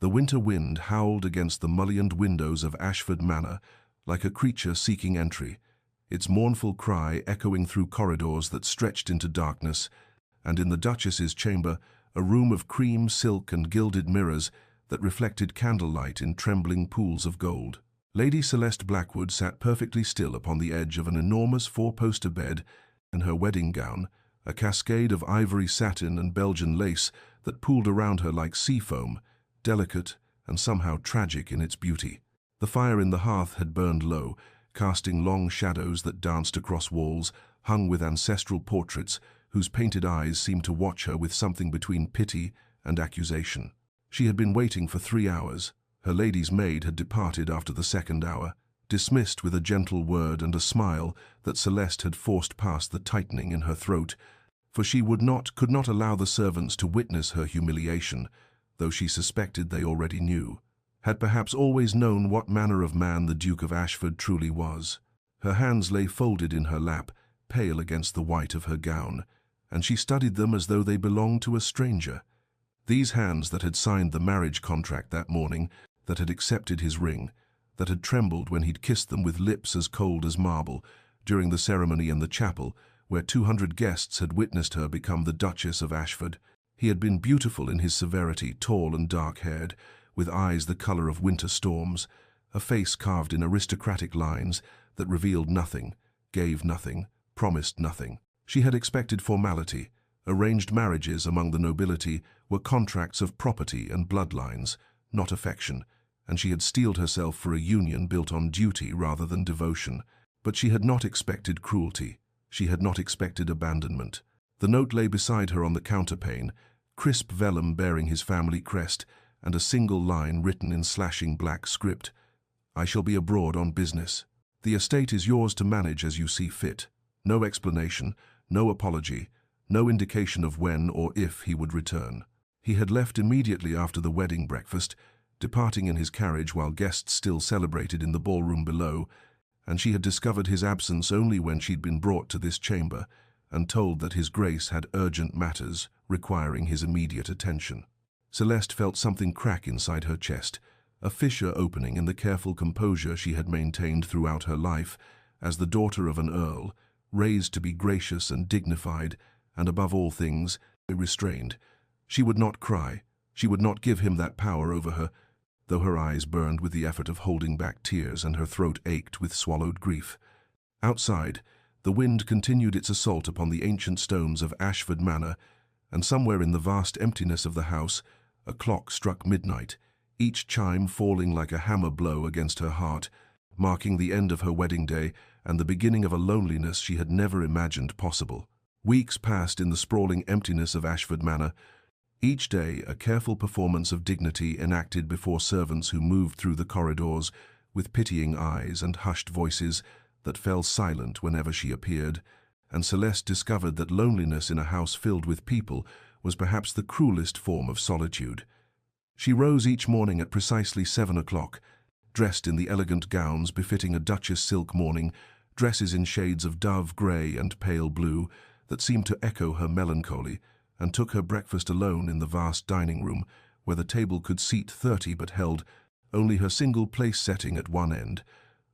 The winter wind howled against the mullioned windows of Ashford Manor like a creature seeking entry, its mournful cry echoing through corridors that stretched into darkness, and in the Duchess's chamber, a room of cream silk and gilded mirrors that reflected candlelight in trembling pools of gold. Lady Celeste Blackwood sat perfectly still upon the edge of an enormous four-poster bed, in her wedding gown, a cascade of ivory satin and Belgian lace that pooled around her like sea foam, delicate and somehow tragic in its beauty. The fire in the hearth had burned low, casting long shadows that danced across walls, hung with ancestral portraits whose painted eyes seemed to watch her with something between pity and accusation. She had been waiting for 3 hours. Her lady's maid had departed after the second hour, dismissed with a gentle word and a smile that Celeste had forced past the tightening in her throat, for she could not allow the servants to witness her humiliation, though she suspected they already knew, had perhaps always known what manner of man the Duke of Ashford truly was. Her hands lay folded in her lap, pale against the white of her gown, and she studied them as though they belonged to a stranger. These hands that had signed the marriage contract that morning, that had accepted his ring, that had trembled when he'd kissed them with lips as cold as marble, during the ceremony in the chapel, where 200 guests had witnessed her become the Duchess of Ashford. He had been beautiful in his severity, tall and dark-haired, with eyes the colour of winter storms, a face carved in aristocratic lines that revealed nothing, gave nothing, promised nothing. She had expected formality. Arranged marriages among the nobility were contracts of property and bloodlines, not affection, and she had steeled herself for a union built on duty rather than devotion. But she had not expected cruelty. She had not expected abandonment. The note lay beside her on the counterpane, crisp vellum bearing his family crest, and a single line written in slashing black script. "I shall be abroad on business. The estate is yours to manage as you see fit." No explanation, no apology, no indication of when or if he would return. He had left immediately after the wedding breakfast, departing in his carriage while guests still celebrated in the ballroom below, and she had discovered his absence only when she'd been brought to this chamber and told that his Grace had urgent matters requiring his immediate attention. Celeste felt something crack inside her chest, a fissure opening in the careful composure she had maintained throughout her life as the daughter of an earl, raised to be gracious and dignified, and above all things, restrained. She would not cry. She would not give him that power over her, though her eyes burned with the effort of holding back tears and her throat ached with swallowed grief. Outside, the wind continued its assault upon the ancient stones of Ashford Manor, and somewhere in the vast emptiness of the house, a clock struck midnight, each chime falling like a hammer blow against her heart, marking the end of her wedding day and the beginning of a loneliness she had never imagined possible. Weeks passed in the sprawling emptiness of Ashford Manor, each day a careful performance of dignity enacted before servants who moved through the corridors with pitying eyes and hushed voices that fell silent whenever she appeared, and Celeste discovered that loneliness in a house filled with people was perhaps the cruelest form of solitude. She rose each morning at precisely 7 o'clock, dressed in the elegant gowns befitting a Duchess silk mourning, dresses in shades of dove grey and pale blue that seemed to echo her melancholy, and took her breakfast alone in the vast dining room, where the table could seat 30 but held only her single place setting at one end,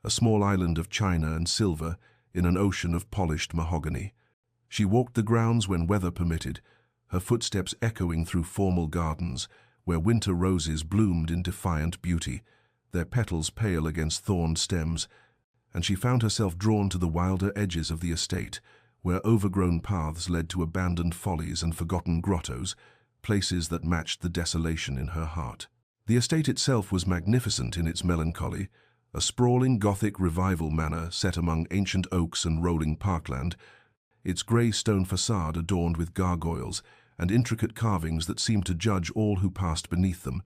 a small island of china and silver in an ocean of polished mahogany. She walked the grounds when weather permitted, her footsteps echoing through formal gardens, where winter roses bloomed in defiant beauty, their petals pale against thorned stems, and she found herself drawn to the wilder edges of the estate, where overgrown paths led to abandoned follies and forgotten grottos, places that matched the desolation in her heart. The estate itself was magnificent in its melancholy, a sprawling Gothic revival manor set among ancient oaks and rolling parkland, its grey stone facade adorned with gargoyles and intricate carvings that seemed to judge all who passed beneath them,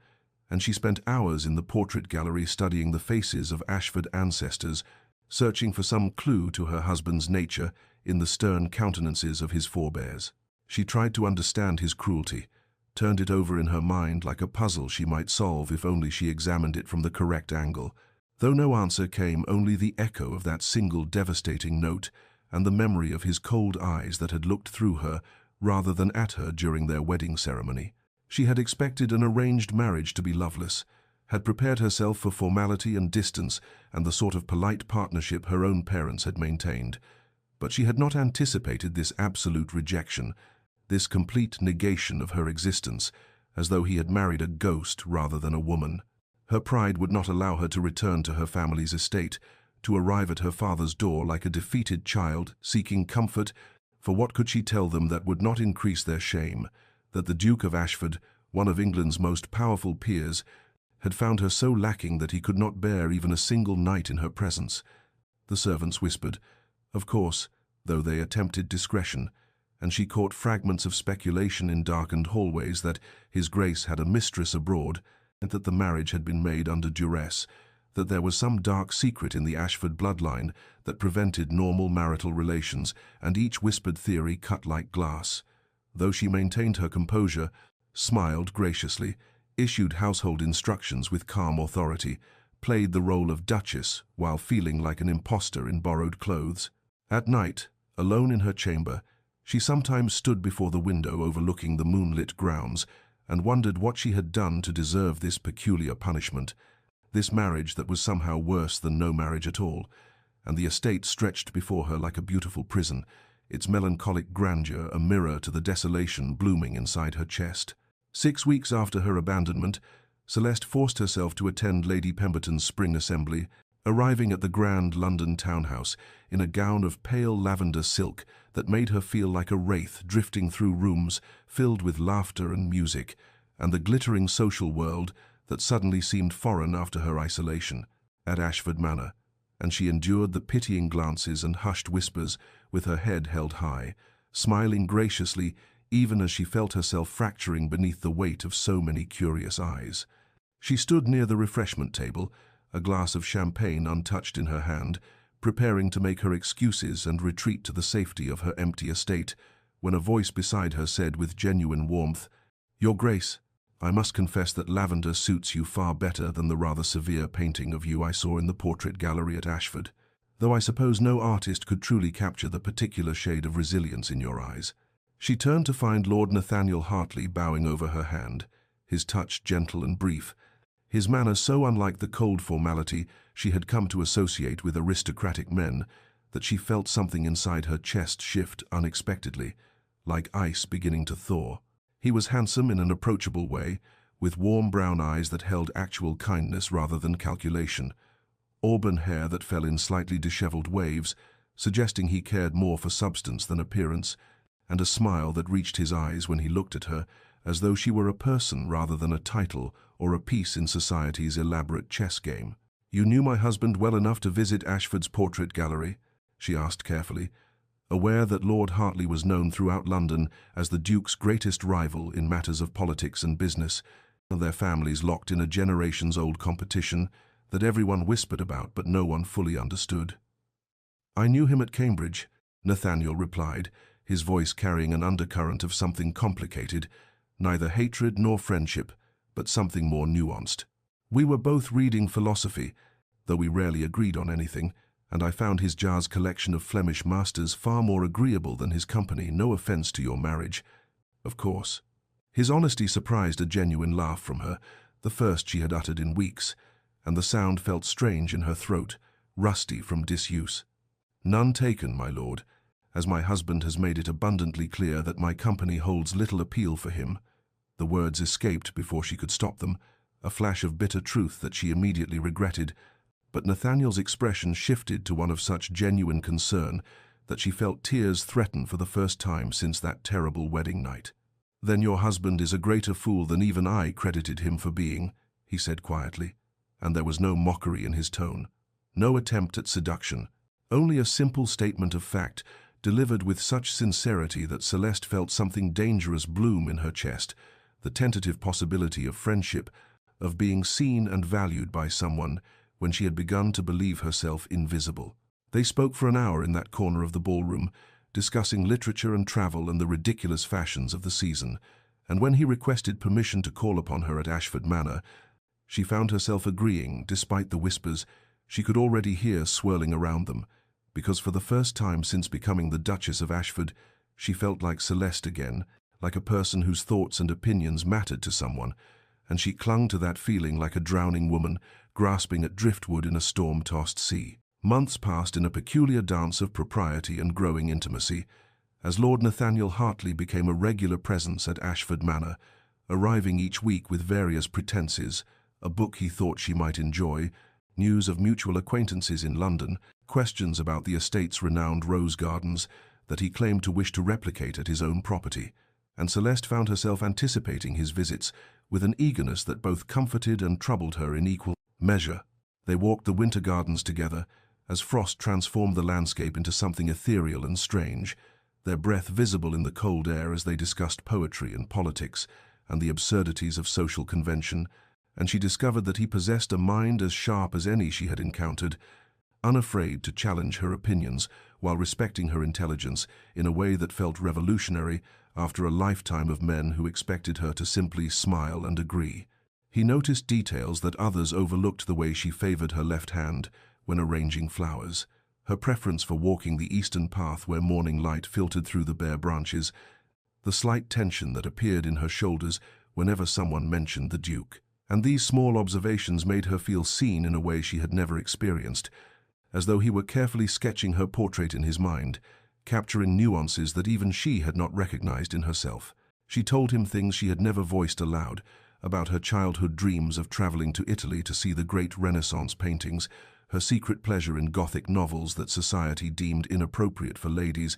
and she spent hours in the portrait gallery studying the faces of Ashford ancestors, searching for some clue to her husband's nature in the stern countenances of his forebears. She tried to understand his cruelty, turned it over in her mind like a puzzle she might solve if only she examined it from the correct angle. Though no answer came, only the echo of that single devastating note and the memory of his cold eyes that had looked through her rather than at her during their wedding ceremony. She had expected an arranged marriage to be loveless, had prepared herself for formality and distance and the sort of polite partnership her own parents had maintained. But she had not anticipated this absolute rejection, this complete negation of her existence, as though he had married a ghost rather than a woman. Her pride would not allow her to return to her family's estate, to arrive at her father's door like a defeated child, seeking comfort, for what could she tell them that would not increase their shame, that the Duke of Ashford, one of England's most powerful peers, had found her so lacking that he could not bear even a single night in her presence. The servants whispered, of course, though they attempted discretion, and she caught fragments of speculation in darkened hallways that His Grace had a mistress abroad, and that the marriage had been made under duress, that there was some dark secret in the Ashford bloodline that prevented normal marital relations, and each whispered theory cut like glass. Though she maintained her composure, smiled graciously, issued household instructions with calm authority, played the role of duchess while feeling like an impostor in borrowed clothes. At night, alone in her chamber, she sometimes stood before the window overlooking the moonlit grounds and wondered what she had done to deserve this peculiar punishment, this marriage that was somehow worse than no marriage at all, and the estate stretched before her like a beautiful prison, its melancholic grandeur a mirror to the desolation blooming inside her chest. 6 weeks after her abandonment, Celeste forced herself to attend Lady Pemberton's spring assembly, arriving at the grand London townhouse in a gown of pale lavender silk that made her feel like a wraith drifting through rooms filled with laughter and music, and the glittering social world that suddenly seemed foreign after her isolation at Ashford Manor, and she endured the pitying glances and hushed whispers with her head held high, smiling graciously even as she felt herself fracturing beneath the weight of so many curious eyes. She stood near the refreshment table, a glass of champagne untouched in her hand, preparing to make her excuses and retreat to the safety of her empty estate, when a voice beside her said with genuine warmth, "Your Grace, I must confess that lavender suits you far better than the rather severe painting of you I saw in the portrait gallery at Ashford, though I suppose no artist could truly capture the particular shade of resilience in your eyes." She turned to find Lord Nathaniel Hartley bowing over her hand, his touch gentle and brief, his manner so unlike the cold formality she had come to associate with aristocratic men that she felt something inside her chest shift unexpectedly, like ice beginning to thaw. He was handsome in an approachable way, with warm brown eyes that held actual kindness rather than calculation, auburn hair that fell in slightly disheveled waves, suggesting he cared more for substance than appearance, and a smile that reached his eyes when he looked at her, as though she were a person rather than a title or a piece in society's elaborate chess game. "You knew my husband well enough to visit Ashford's portrait gallery?" she asked carefully, aware that Lord Hartley was known throughout London as the Duke's greatest rival in matters of politics and business, and their families locked in a generations-old competition that everyone whispered about but no one fully understood. "I knew him at Cambridge," Nathaniel replied, his voice carrying an undercurrent of something complicated, neither hatred nor friendship, but something more nuanced. "We were both reading philosophy, though we rarely agreed on anything, and I found his jazz collection of Flemish masters far more agreeable than his company, no offense to your marriage, of course." His honesty surprised a genuine laugh from her, the first she had uttered in weeks, and the sound felt strange in her throat, rusty from disuse. "None taken, my lord, as my husband has made it abundantly clear that my company holds little appeal for him." The words escaped before she could stop them, a flash of bitter truth that she immediately regretted, but Nathaniel's expression shifted to one of such genuine concern that she felt tears threaten for the first time since that terrible wedding night. "Then your husband is a greater fool than even I credited him for being," he said quietly, and there was no mockery in his tone, no attempt at seduction, only a simple statement of fact, delivered with such sincerity that Celeste felt something dangerous bloom in her chest, the tentative possibility of friendship, of being seen and valued by someone when she had begun to believe herself invisible. They spoke for an hour in that corner of the ballroom, discussing literature and travel and the ridiculous fashions of the season, and when he requested permission to call upon her at Ashford Manor, she found herself agreeing, despite the whispers she could already hear swirling around them, because for the first time since becoming the Duchess of Ashford, she felt like Celeste again, like a person whose thoughts and opinions mattered to someone, and she clung to that feeling like a drowning woman grasping at driftwood in a storm-tossed sea. Months passed in a peculiar dance of propriety and growing intimacy, as Lord Nathaniel Hartley became a regular presence at Ashford Manor, arriving each week with various pretenses: a book he thought she might enjoy, news of mutual acquaintances in London, questions about the estate's renowned rose gardens that he claimed to wish to replicate at his own property, and Celeste found herself anticipating his visits with an eagerness that both comforted and troubled her in equal measure. They walked the winter gardens together, as frost transformed the landscape into something ethereal and strange, their breath visible in the cold air as they discussed poetry and politics and the absurdities of social convention, and she discovered that he possessed a mind as sharp as any she had encountered, unafraid to challenge her opinions while respecting her intelligence in a way that felt revolutionary after a lifetime of men who expected her to simply smile and agree. He noticed details that others overlooked: the way she favored her left hand when arranging flowers, her preference for walking the eastern path where morning light filtered through the bare branches, the slight tension that appeared in her shoulders whenever someone mentioned the Duke. And these small observations made her feel seen in a way she had never experienced, as though he were carefully sketching her portrait in his mind, capturing nuances that even she had not recognized in herself. She told him things she had never voiced aloud, about her childhood dreams of traveling to Italy to see the great Renaissance paintings, her secret pleasure in Gothic novels that society deemed inappropriate for ladies,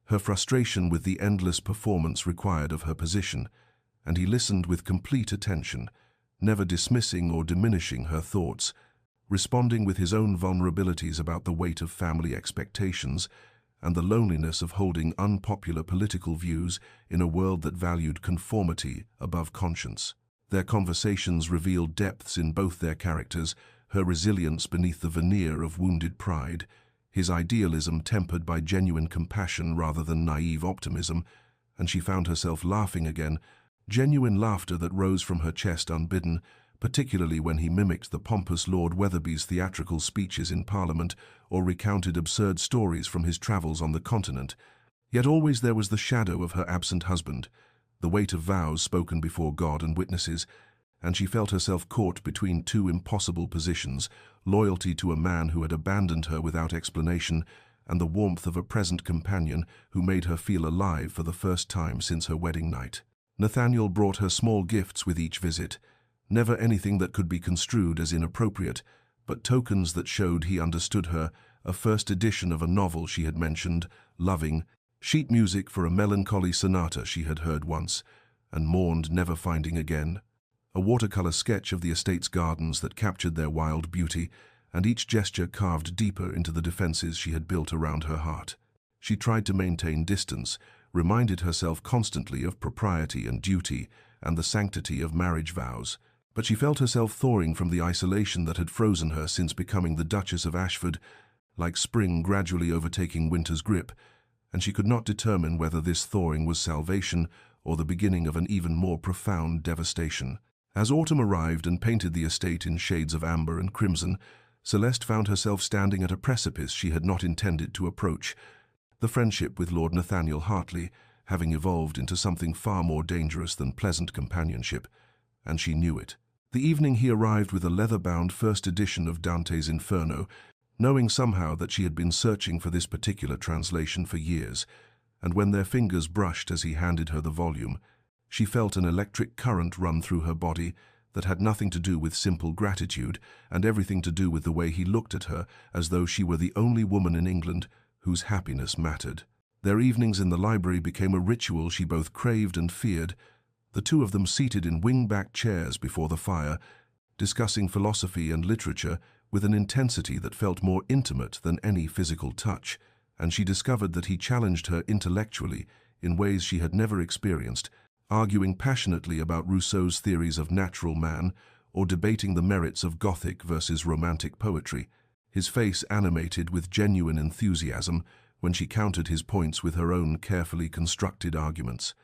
her frustration with the endless performance required of her position, and he listened with complete attention, never dismissing or diminishing her thoughts, responding with his own vulnerabilities about the weight of family expectations and the loneliness of holding unpopular political views in a world that valued conformity above conscience. Their conversations revealed depths in both their characters, her resilience beneath the veneer of wounded pride, his idealism tempered by genuine compassion rather than naive optimism, and she found herself laughing again, genuine laughter that rose from her chest unbidden, particularly when he mimicked the pompous Lord Wetherby's theatrical speeches in Parliament or recounted absurd stories from his travels on the continent. Yet always there was the shadow of her absent husband, the weight of vows spoken before God and witnesses, and she felt herself caught between two impossible positions: loyalty to a man who had abandoned her without explanation, and the warmth of a present companion who made her feel alive for the first time since her wedding night. Nathaniel brought her small gifts with each visit, never anything that could be construed as inappropriate, but tokens that showed he understood her: a first edition of a novel she had mentioned, loving, sheet music for a melancholy sonata she had heard once and mourned never finding again, a watercolor sketch of the estate's gardens that captured their wild beauty, and each gesture carved deeper into the defenses she had built around her heart. She tried to maintain distance, reminded herself constantly of propriety and duty and the sanctity of marriage vows, but she felt herself thawing from the isolation that had frozen her since becoming the Duchess of Ashford, like spring gradually overtaking winter's grip, and she could not determine whether this thawing was salvation or the beginning of an even more profound devastation. As autumn arrived and painted the estate in shades of amber and crimson, Celeste found herself standing at a precipice she had not intended to approach, the friendship with Lord Nathaniel Hartley having evolved into something far more dangerous than pleasant companionship, and she knew it. The evening he arrived with a leather-bound first edition of Dante's Inferno, knowing somehow that she had been searching for this particular translation for years, and when their fingers brushed as he handed her the volume, she felt an electric current run through her body that had nothing to do with simple gratitude and everything to do with the way he looked at her as though she were the only woman in England whose happiness mattered. Their evenings in the library became a ritual she both craved and feared, the two of them seated in wing-back chairs before the fire, discussing philosophy and literature with an intensity that felt more intimate than any physical touch, and she discovered that he challenged her intellectually in ways she had never experienced, arguing passionately about Rousseau's theories of natural man or debating the merits of Gothic versus Romantic poetry, his face animated with genuine enthusiasm when she countered his points with her own carefully constructed arguments.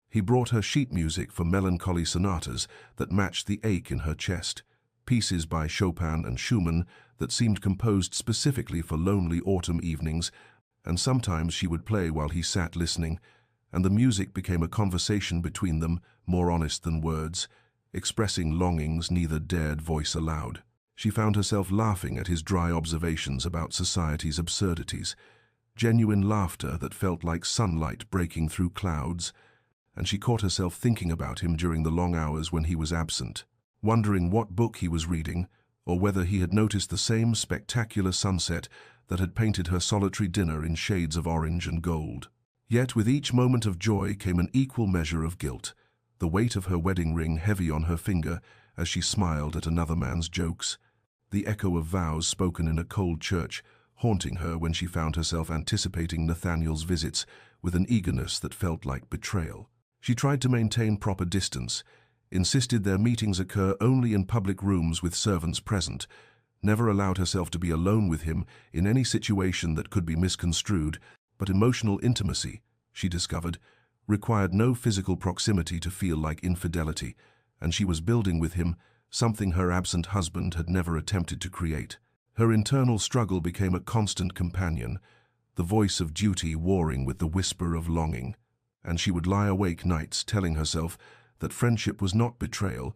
He brought her sheet music for melancholy sonatas that matched the ache in her chest, pieces by Chopin and Schumann that seemed composed specifically for lonely autumn evenings, and sometimes she would play while he sat listening, and the music became a conversation between them, more honest than words, expressing longings neither dared voice aloud. She found herself laughing at his dry observations about society's absurdities, genuine laughter that felt like sunlight breaking through clouds, and she caught herself thinking about him during the long hours when he was absent, wondering what book he was reading, or whether he had noticed the same spectacular sunset that had painted her solitary dinner in shades of orange and gold. Yet with each moment of joy came an equal measure of guilt, the weight of her wedding ring heavy on her finger as she smiled at another man's jokes, the echo of vows spoken in a cold church haunting her when she found herself anticipating Nathaniel's visits with an eagerness that felt like betrayal. She tried to maintain proper distance, insisted their meetings occur only in public rooms with servants present, never allowed herself to be alone with him in any situation that could be misconstrued, but emotional intimacy, she discovered, required no physical proximity to feel like infidelity, and she was building with him something her absent husband had never attempted to create. Her internal struggle became a constant companion, the voice of duty warring with the whisper of longing, and she would lie awake nights telling herself that friendship was not betrayal,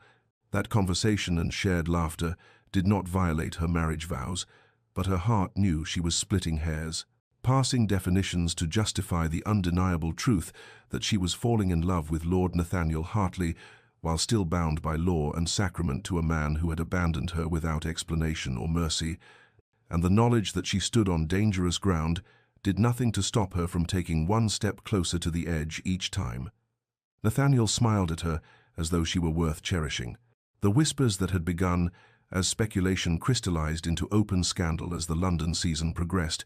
that conversation and shared laughter did not violate her marriage vows, but her heart knew she was splitting hairs, passing definitions to justify the undeniable truth that she was falling in love with Lord Nathaniel Hartley while still bound by law and sacrament to a man who had abandoned her without explanation or mercy, and the knowledge that she stood on dangerous ground did nothing to stop her from taking one step closer to the edge each time. Nathaniel smiled at her as though she were worth cherishing. The whispers that had begun as speculation crystallized into open scandal as the London season progressed,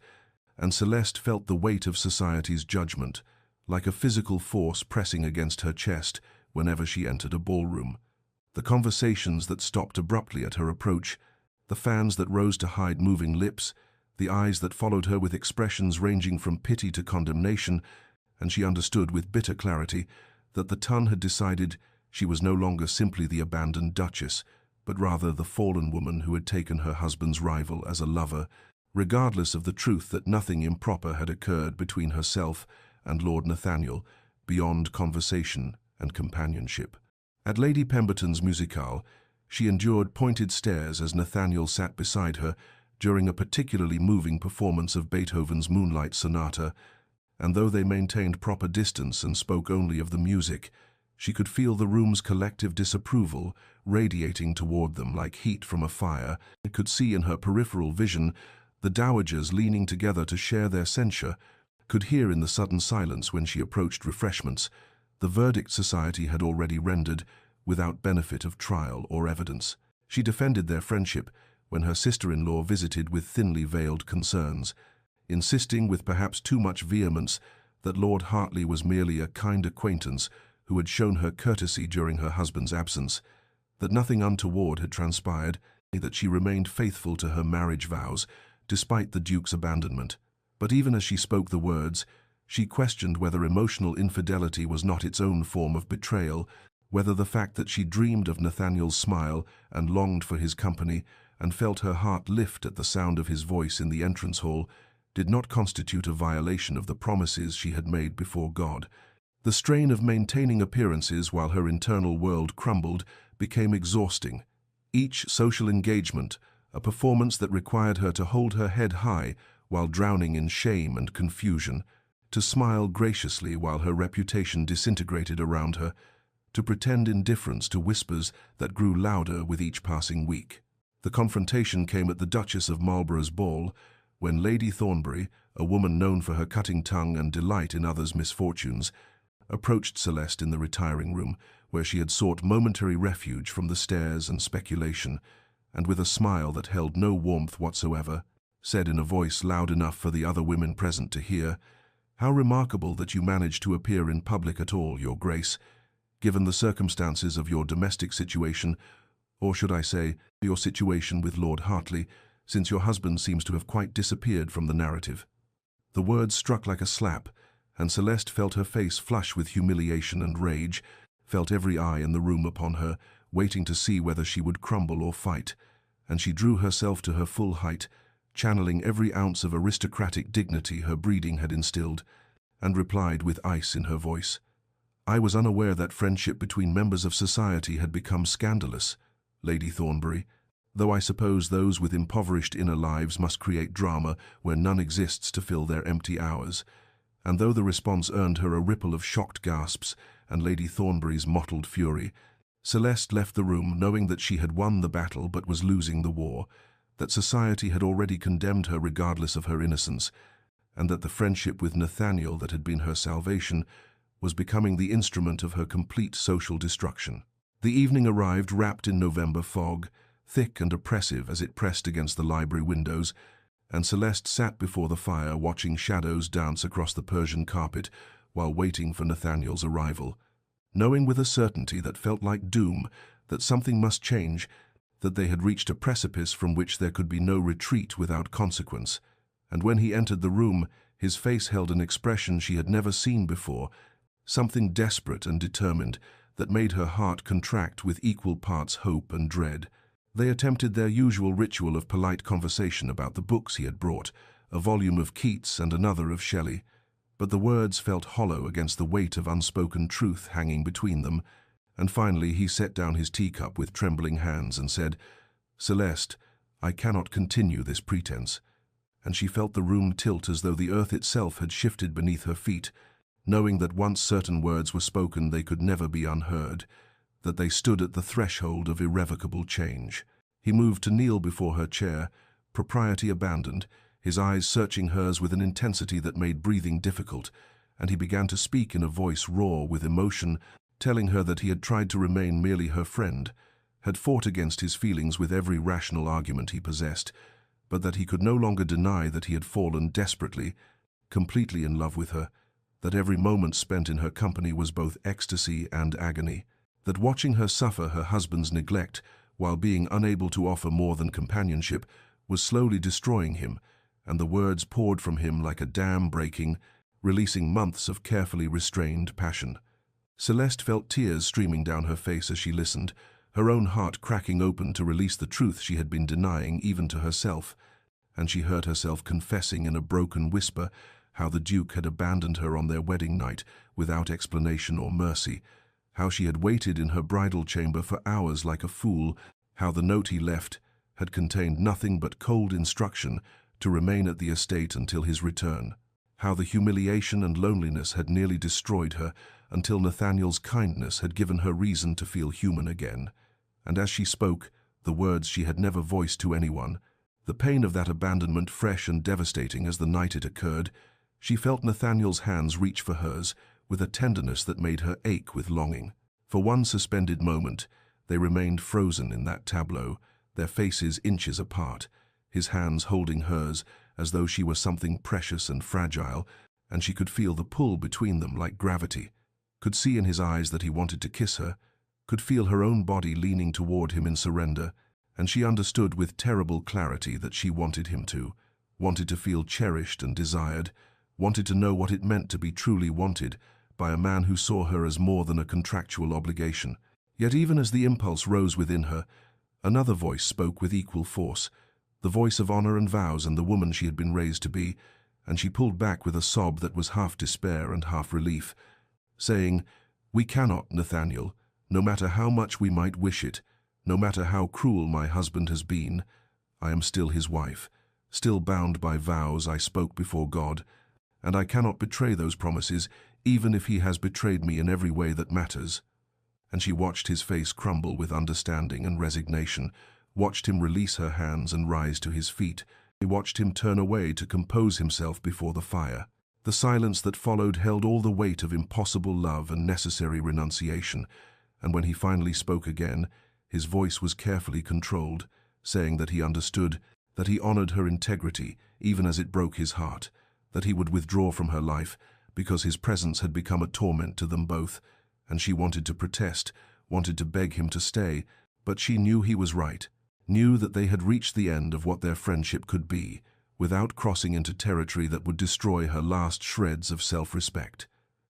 and Celeste felt the weight of society's judgment, like a physical force pressing against her chest whenever she entered a ballroom. The conversations that stopped abruptly at her approach, the fans that rose to hide moving lips, the eyes that followed her with expressions ranging from pity to condemnation, and she understood with bitter clarity that the Tun had decided she was no longer simply the abandoned Duchess, but rather the fallen woman who had taken her husband's rival as a lover, regardless of the truth that nothing improper had occurred between herself and Lord Nathaniel beyond conversation and companionship. At Lady Pemberton's musicale, she endured pointed stares as Nathaniel sat beside her during a particularly moving performance of Beethoven's Moonlight Sonata, and though they maintained proper distance and spoke only of the music, she could feel the room's collective disapproval radiating toward them like heat from a fire, and could see in her peripheral vision the dowagers leaning together to share their censure, could hear in the sudden silence when she approached refreshments the verdict society had already rendered without benefit of trial or evidence. She defended their friendship when her sister-in-law visited with thinly veiled concerns, insisting with perhaps too much vehemence that Lord Hartley was merely a kind acquaintance who had shown her courtesy during her husband's absence, that nothing untoward had transpired, that she remained faithful to her marriage vows despite the Duke's abandonment. But even as she spoke the words, she questioned whether emotional infidelity was not its own form of betrayal, whether the fact that she dreamed of Nathaniel's smile and longed for his company and felt her heart lift at the sound of his voice in the entrance hall did not constitute a violation of the promises she had made before God. The strain of maintaining appearances while her internal world crumbled became exhausting. Each social engagement, a performance that required her to hold her head high while drowning in shame and confusion, to smile graciously while her reputation disintegrated around her, to pretend indifference to whispers that grew louder with each passing week. The confrontation came at the Duchess of Marlborough's ball, when Lady Thornbury, a woman known for her cutting tongue and delight in others' misfortunes, approached Celeste in the retiring room, where she had sought momentary refuge from the stares and speculation, and with a smile that held no warmth whatsoever, said in a voice loud enough for the other women present to hear, "How remarkable that you managed to appear in public at all, Your Grace, given the circumstances of your domestic situation, or should I say, your situation with Lord Hartley, since your husband seems to have quite disappeared from the narrative." The words struck like a slap, and Celeste felt her face flush with humiliation and rage, felt every eye in the room upon her, waiting to see whether she would crumble or fight, and she drew herself to her full height, channeling every ounce of aristocratic dignity her breeding had instilled, and replied with ice in her voice. "I was unaware that friendship between members of society had become scandalous, Lady Thornbury, though I suppose those with impoverished inner lives must create drama where none exists to fill their empty hours." And though the response earned her a ripple of shocked gasps and Lady Thornbury's mottled fury, Celeste left the room knowing that she had won the battle but was losing the war, that society had already condemned her regardless of her innocence, and that the friendship with Nathaniel that had been her salvation was becoming the instrument of her complete social destruction. The evening arrived wrapped in November fog, thick and oppressive as it pressed against the library windows, and Celeste sat before the fire watching shadows dance across the Persian carpet while waiting for Nathaniel's arrival, knowing with a certainty that felt like doom that something must change, that they had reached a precipice from which there could be no retreat without consequence. And when he entered the room, his face held an expression she had never seen before, something desperate and determined that made her heart contract with equal parts hope and dread. They attempted their usual ritual of polite conversation about the books he had brought, a volume of Keats and another of Shelley, but the words felt hollow against the weight of unspoken truth hanging between them, and finally he set down his teacup with trembling hands and said, "Celeste, I cannot continue this pretense," and she felt the room tilt as though the earth itself had shifted beneath her feet, knowing that once certain words were spoken they could never be unheard, that they stood at the threshold of irrevocable change. He moved to kneel before her chair, propriety abandoned, his eyes searching hers with an intensity that made breathing difficult, and he began to speak in a voice raw with emotion, telling her that he had tried to remain merely her friend, had fought against his feelings with every rational argument he possessed, but that he could no longer deny that he had fallen desperately, completely in love with her, that every moment spent in her company was both ecstasy and agony, that watching her suffer her husband's neglect while being unable to offer more than companionship was slowly destroying him, and the words poured from him like a dam breaking, releasing months of carefully restrained passion. Celeste felt tears streaming down her face as she listened, her own heart cracking open to release the truth she had been denying even to herself, and she heard herself confessing in a broken whisper how the Duke had abandoned her on their wedding night without explanation or mercy, how she had waited in her bridal chamber for hours like a fool, how the note he left had contained nothing but cold instruction to remain at the estate until his return, how the humiliation and loneliness had nearly destroyed her until Nathaniel's kindness had given her reason to feel human again. And as she spoke, the words she had never voiced to anyone, the pain of that abandonment fresh and devastating as the night it occurred, she felt Nathaniel's hands reach for hers with a tenderness that made her ache with longing. For one suspended moment, they remained frozen in that tableau, their faces inches apart, his hands holding hers as though she were something precious and fragile, and she could feel the pull between them like gravity, could see in his eyes that he wanted to kiss her, could feel her own body leaning toward him in surrender, and she understood with terrible clarity that she wanted him to, wanted to feel cherished and desired, wanted to know what it meant to be truly wanted by a man who saw her as more than a contractual obligation. Yet even as the impulse rose within her, another voice spoke with equal force, the voice of honor and vows and the woman she had been raised to be, and she pulled back with a sob that was half despair and half relief, saying, "We cannot, Nathaniel, no matter how much we might wish it, no matter how cruel my husband has been, I am still his wife, still bound by vows I spoke before God, and I cannot betray those promises even if he has betrayed me in every way that matters." And she watched his face crumble with understanding and resignation, watched him release her hands and rise to his feet. He watched him turn away to compose himself before the fire. The silence that followed held all the weight of impossible love and necessary renunciation, and when he finally spoke again, his voice was carefully controlled, saying that he understood, that he honored her integrity even as it broke his heart, that he would withdraw from her life because his presence had become a torment to them both, and she wanted to protest, wanted to beg him to stay, but she knew he was right, knew that they had reached the end of what their friendship could be, without crossing into territory that would destroy her last shreds of self-respect.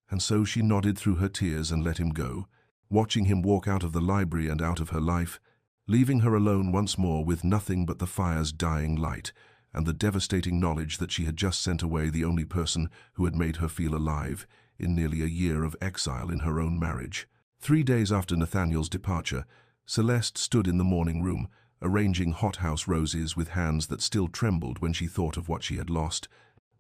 And so she nodded through her tears and let him go, watching him walk out of the library and out of her life, leaving her alone once more with nothing but the fire's dying light, and the devastating knowledge that she had just sent away the only person who had made her feel alive in nearly a year of exile in her own marriage. 3 days after Nathaniel's departure, Celeste stood in the morning room, arranging hothouse roses with hands that still trembled when she thought of what she had lost,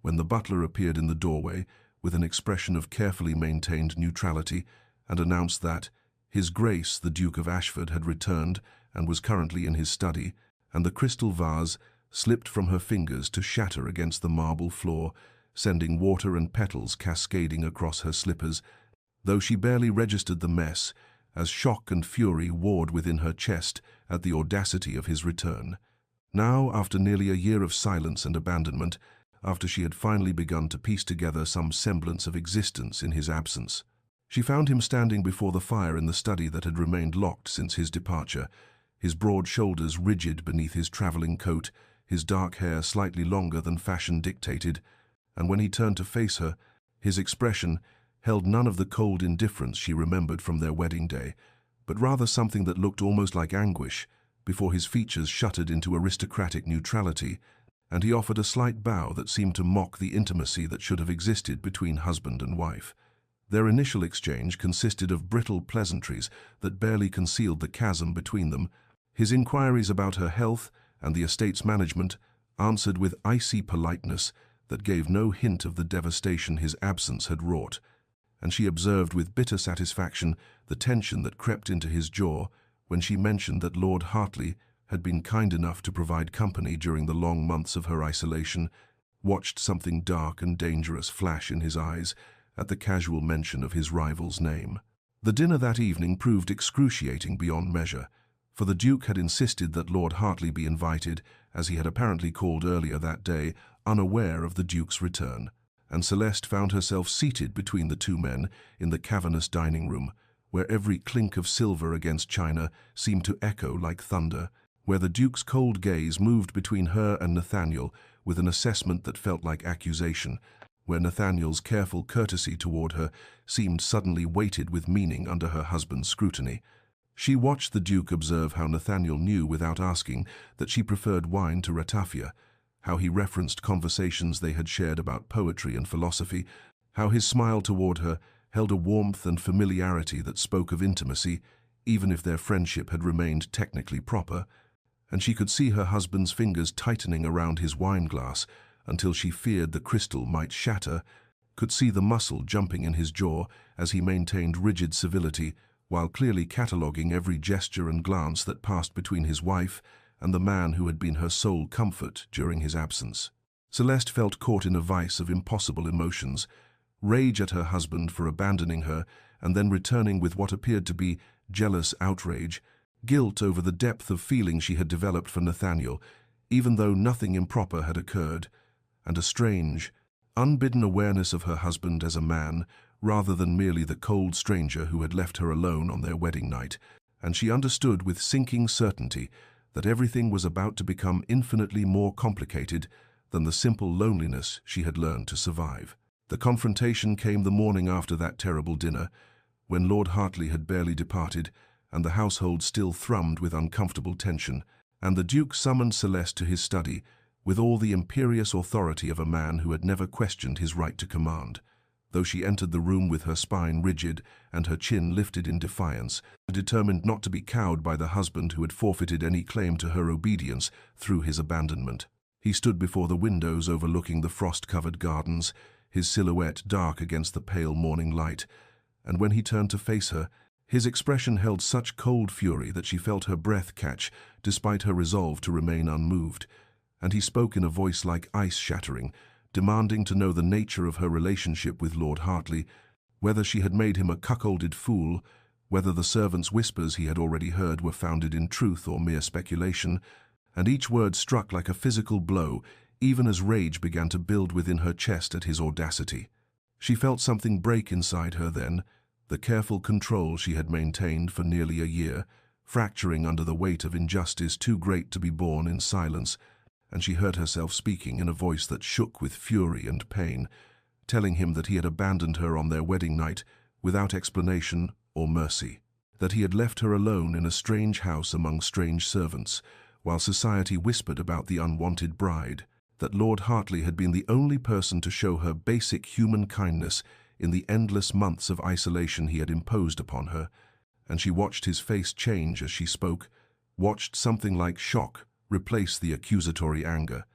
when the butler appeared in the doorway with an expression of carefully maintained neutrality and announced that His Grace the Duke of Ashford had returned and was currently in his study, and the crystal vase slipped from her fingers to shatter against the marble floor, sending water and petals cascading across her slippers, though she barely registered the mess, as shock and fury warred within her chest at the audacity of his return. Now, after nearly a year of silence and abandonment, after she had finally begun to piece together some semblance of existence in his absence, she found him standing before the fire in the study that had remained locked since his departure, his broad shoulders rigid beneath his traveling coat, his dark hair slightly longer than fashion dictated, and when he turned to face her, his expression held none of the cold indifference she remembered from their wedding day, but rather something that looked almost like anguish, before his features shuttered into aristocratic neutrality, and he offered a slight bow that seemed to mock the intimacy that should have existed between husband and wife. Their initial exchange consisted of brittle pleasantries that barely concealed the chasm between them, his inquiries about her health and the estate's management answered with icy politeness that gave no hint of the devastation his absence had wrought, and she observed with bitter satisfaction the tension that crept into his jaw when she mentioned that Lord Hartley had been kind enough to provide company during the long months of her isolation, watched something dark and dangerous flash in his eyes at the casual mention of his rival's name. The dinner that evening proved excruciating beyond measure, for the Duke had insisted that Lord Hartley be invited, as he had apparently called earlier that day, unaware of the Duke's return, and Celeste found herself seated between the two men in the cavernous dining room, where every clink of silver against china seemed to echo like thunder, where the Duke's cold gaze moved between her and Nathaniel with an assessment that felt like accusation, where Nathaniel's careful courtesy toward her seemed suddenly weighted with meaning under her husband's scrutiny. She watched the Duke observe how Nathaniel knew without asking that she preferred wine to ratafia, how he referenced conversations they had shared about poetry and philosophy, how his smile toward her held a warmth and familiarity that spoke of intimacy, even if their friendship had remained technically proper, and she could see her husband's fingers tightening around his wine glass until she feared the crystal might shatter, could see the muscle jumping in his jaw as he maintained rigid civility while clearly cataloguing every gesture and glance that passed between his wife and the man who had been her sole comfort during his absence. Celeste felt caught in a vice of impossible emotions, rage at her husband for abandoning her and then returning with what appeared to be jealous outrage, guilt over the depth of feeling she had developed for Nathaniel, even though nothing improper had occurred, and a strange, unbidden awareness of her husband as a man rather than merely the cold stranger who had left her alone on their wedding night, and she understood with sinking certainty that everything was about to become infinitely more complicated than the simple loneliness she had learned to survive. The confrontation came the morning after that terrible dinner, when Lord Hartley had barely departed and the household still thrummed with uncomfortable tension, and the Duke summoned Celeste to his study with all the imperious authority of a man who had never questioned his right to command. Though she entered the room with her spine rigid and her chin lifted in defiance, determined not to be cowed by the husband who had forfeited any claim to her obedience through his abandonment. He stood before the windows overlooking the frost-covered gardens, his silhouette dark against the pale morning light, and when he turned to face her, his expression held such cold fury that she felt her breath catch despite her resolve to remain unmoved, and he spoke in a voice like ice shattering, demanding to know the nature of her relationship with Lord Hartley, whether she had made him a cuckolded fool, whether the servants' whispers he had already heard were founded in truth or mere speculation, and each word struck like a physical blow, even as rage began to build within her chest at his audacity. She felt something break inside her then, the careful control she had maintained for nearly a year, fracturing under the weight of injustice too great to be borne in silence, and she heard herself speaking in a voice that shook with fury and pain, telling him that he had abandoned her on their wedding night without explanation or mercy, that he had left her alone in a strange house among strange servants, while society whispered about the unwanted bride, that Lord Hartley had been the only person to show her basic human kindness in the endless months of isolation he had imposed upon her, and she watched his face change as she spoke, watched something like shock replace the accusatory anger,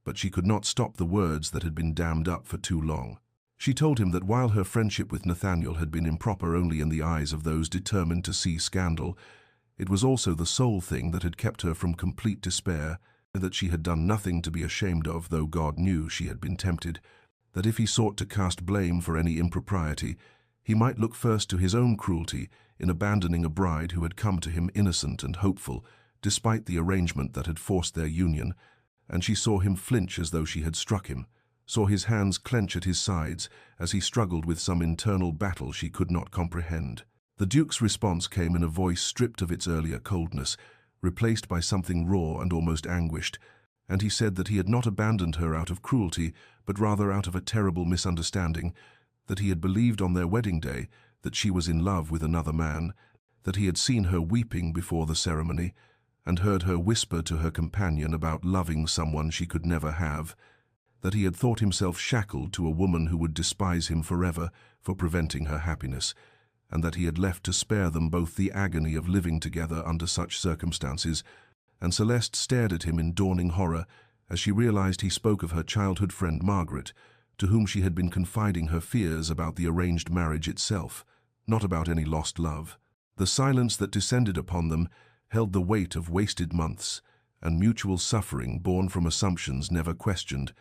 but she could not stop the words that had been dammed up for too long. She told him that while her friendship with Nathaniel had been improper only in the eyes of those determined to see scandal, it was also the sole thing that had kept her from complete despair, that she had done nothing to be ashamed of, though God knew she had been tempted, that if he sought to cast blame for any impropriety, he might look first to his own cruelty in abandoning a bride who had come to him innocent and hopeful, despite the arrangement that had forced their union, and she saw him flinch as though she had struck him, saw his hands clench at his sides as he struggled with some internal battle she could not comprehend. The Duke's response came in a voice stripped of its earlier coldness, replaced by something raw and almost anguished, and he said that he had not abandoned her out of cruelty, but rather out of a terrible misunderstanding, that he had believed on their wedding day that she was in love with another man, that he had seen her weeping before the ceremony, and heard her whisper to her companion about loving someone she could never have, that he had thought himself shackled to a woman who would despise him forever for preventing her happiness, and that he had left to spare them both the agony of living together under such circumstances, and Celeste stared at him in dawning horror as she realized he spoke of her childhood friend Margaret, to whom she had been confiding her fears about the arranged marriage itself, not about any lost love. The silence that descended upon them held the weight of wasted months and mutual suffering born from assumptions never questioned,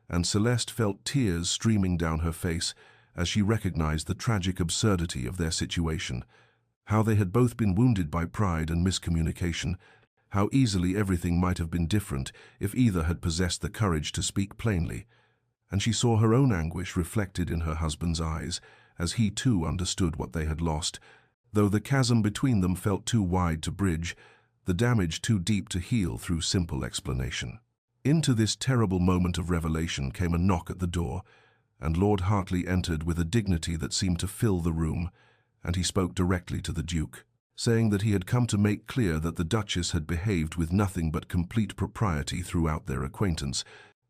and Celeste felt tears streaming down her face as she recognized the tragic absurdity of their situation, how they had both been wounded by pride and miscommunication, how easily everything might have been different if either had possessed the courage to speak plainly. And she saw her own anguish reflected in her husband's eyes, as he too understood what they had lost, though the chasm between them felt too wide to bridge, the damage too deep to heal through simple explanation. Into this terrible moment of revelation came a knock at the door, and Lord Hartley entered with a dignity that seemed to fill the room, and he spoke directly to the Duke, saying that he had come to make clear that the Duchess had behaved with nothing but complete propriety throughout their acquaintance,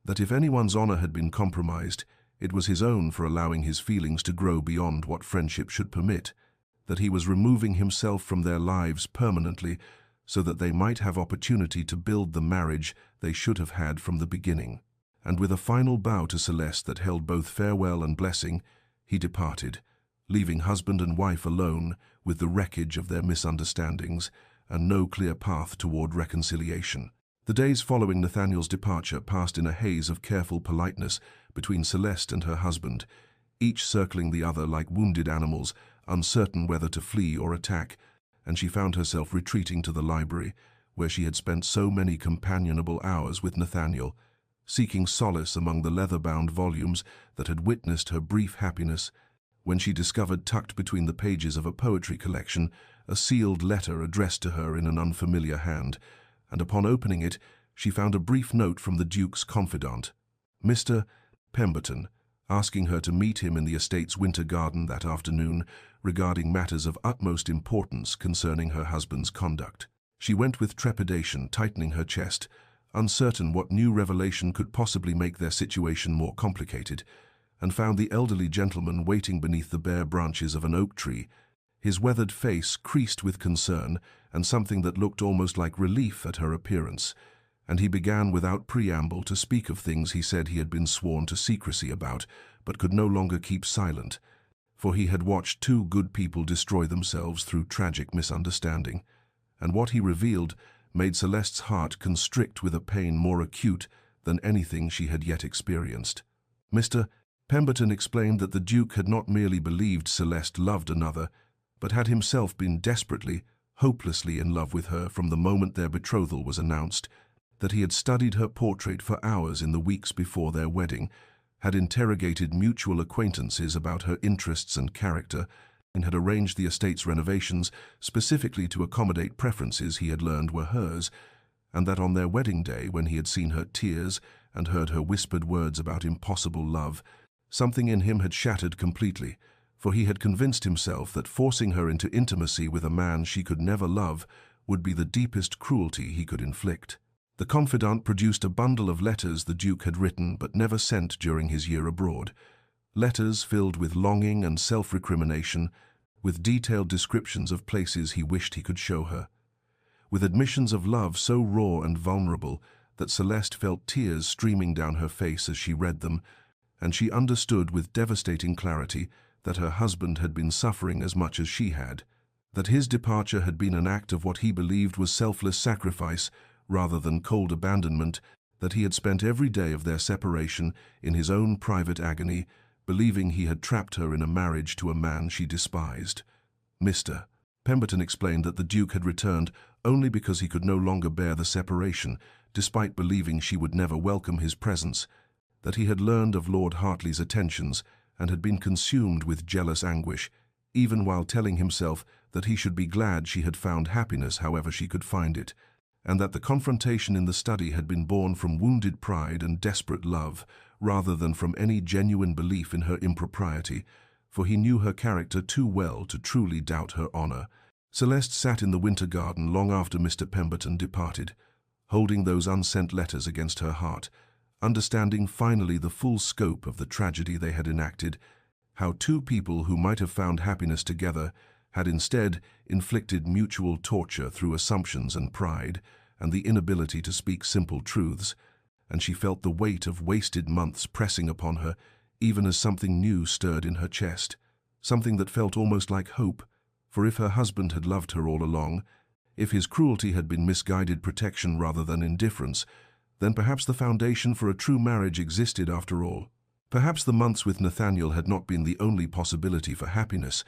that if anyone's honor had been compromised, it was his own for allowing his feelings to grow beyond what friendship should permit, that he was removing himself from their lives permanently so that they might have opportunity to build the marriage they should have had from the beginning. And with a final bow to Celeste that held both farewell and blessing, he departed, leaving husband and wife alone with the wreckage of their misunderstandings and no clear path toward reconciliation. The days following Nathaniel's departure passed in a haze of careful politeness between Celeste and her husband, each circling the other like wounded animals, uncertain whether to flee or attack, and she found herself retreating to the library, where she had spent so many companionable hours with Nathaniel, seeking solace among the leather-bound volumes that had witnessed her brief happiness, when she discovered tucked between the pages of a poetry collection a sealed letter addressed to her in an unfamiliar hand, and upon opening it she found a brief note from the Duke's confidant, Mr. Pemberton, asking her to meet him in the estate's winter garden that afternoon regarding matters of utmost importance concerning her husband's conduct. She went with trepidation, tightening her chest, uncertain what new revelation could possibly make their situation more complicated, and found the elderly gentleman waiting beneath the bare branches of an oak tree, his weathered face creased with concern and something that looked almost like relief at her appearance, and he began without preamble to speak of things he said he had been sworn to secrecy about, but could no longer keep silent, for he had watched two good people destroy themselves through tragic misunderstanding, and what he revealed made Celeste's heart constrict with a pain more acute than anything she had yet experienced. Mr. Pemberton explained that the Duke had not merely believed Celeste loved another, but had himself been desperately, hopelessly in love with her from the moment their betrothal was announced, that he had studied her portrait for hours in the weeks before their wedding, had interrogated mutual acquaintances about her interests and character, and had arranged the estate's renovations specifically to accommodate preferences he had learned were hers, and that on their wedding day, when he had seen her tears and heard her whispered words about impossible love, something in him had shattered completely, for he had convinced himself that forcing her into intimacy with a man she could never love would be the deepest cruelty he could inflict. The confidant produced a bundle of letters the Duke had written but never sent during his year abroad. Letters filled with longing and self-recrimination, with detailed descriptions of places he wished he could show her. With admissions of love so raw and vulnerable that Celeste felt tears streaming down her face as she read them, and she understood with devastating clarity that her husband had been suffering as much as she had, that his departure had been an act of what he believed was selfless sacrifice rather than cold abandonment, that he had spent every day of their separation in his own private agony, believing he had trapped her in a marriage to a man she despised. Mr. Pemberton explained that the Duke had returned only because he could no longer bear the separation, despite believing she would never welcome his presence, that he had learned of Lord Hartley's attentions and had been consumed with jealous anguish, even while telling himself that he should be glad she had found happiness however she could find it, and that the confrontation in the study had been born from wounded pride and desperate love, rather than from any genuine belief in her impropriety, for he knew her character too well to truly doubt her honor. Celeste sat in the winter garden long after Mr. Pemberton departed, holding those unsent letters against her heart, understanding finally the full scope of the tragedy they had enacted, how two people who might have found happiness together had instead inflicted mutual torture through assumptions and pride, and the inability to speak simple truths, and she felt the weight of wasted months pressing upon her, even as something new stirred in her chest, something that felt almost like hope, for if her husband had loved her all along, if his cruelty had been misguided protection rather than indifference, then perhaps the foundation for a true marriage existed after all. Perhaps the months with Nathaniel had not been the only possibility for happiness,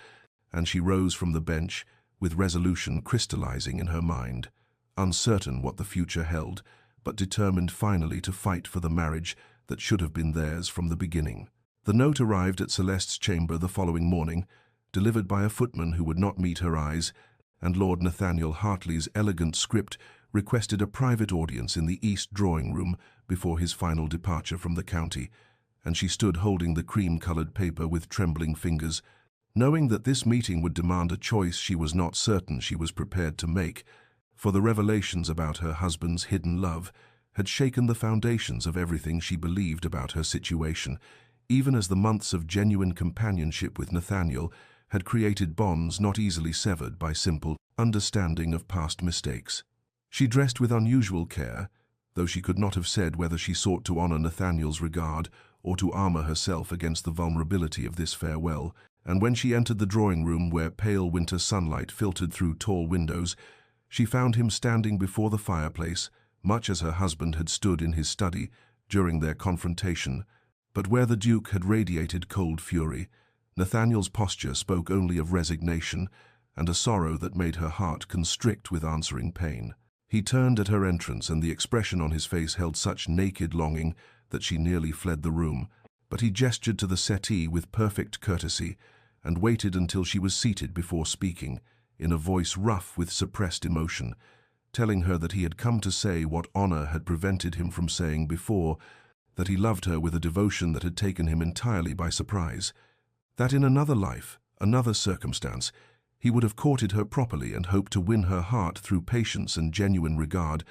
and she rose from the bench, with resolution crystallizing in her mind, uncertain what the future held, but determined finally to fight for the marriage that should have been theirs from the beginning. The note arrived at Celeste's chamber the following morning, delivered by a footman who would not meet her eyes, and Lord Nathaniel Hartley's elegant script requested a private audience in the east drawing-room before his final departure from the county, and she stood holding the cream-colored paper with trembling fingers, knowing that this meeting would demand a choice she was not certain she was prepared to make, for the revelations about her husband's hidden love had shaken the foundations of everything she believed about her situation, even as the months of genuine companionship with Nathaniel had created bonds not easily severed by simple understanding of past mistakes. She dressed with unusual care, though she could not have said whether she sought to honor Nathaniel's regard or to armor herself against the vulnerability of this farewell, and when she entered the drawing-room where pale winter sunlight filtered through tall windows, she found him standing before the fireplace, much as her husband had stood in his study during their confrontation, but where the Duke had radiated cold fury, Nathaniel's posture spoke only of resignation and a sorrow that made her heart constrict with answering pain. He turned at her entrance, and the expression on his face held such naked longing that she nearly fled the room, but he gestured to the settee with perfect courtesy and waited until she was seated before speaking, in a voice rough with suppressed emotion, telling her that he had come to say what honor had prevented him from saying before, that he loved her with a devotion that had taken him entirely by surprise, that in another life, another circumstance, he would have courted her properly and hoped to win her heart through patience and genuine regard,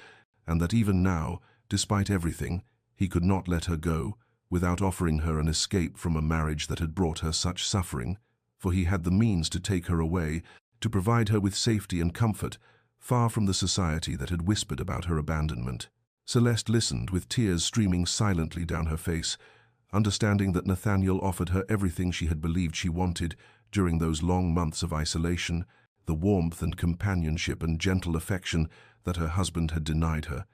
and that even now, despite everything, he could not let her go without offering her an escape from a marriage that had brought her such suffering, for he had the means to take her away, to provide her with safety and comfort, far from the society that had whispered about her abandonment. Celeste listened with tears streaming silently down her face, understanding that Nathaniel offered her everything she had believed she wanted during those long months of isolation, the warmth and companionship and gentle affection that her husband had denied her.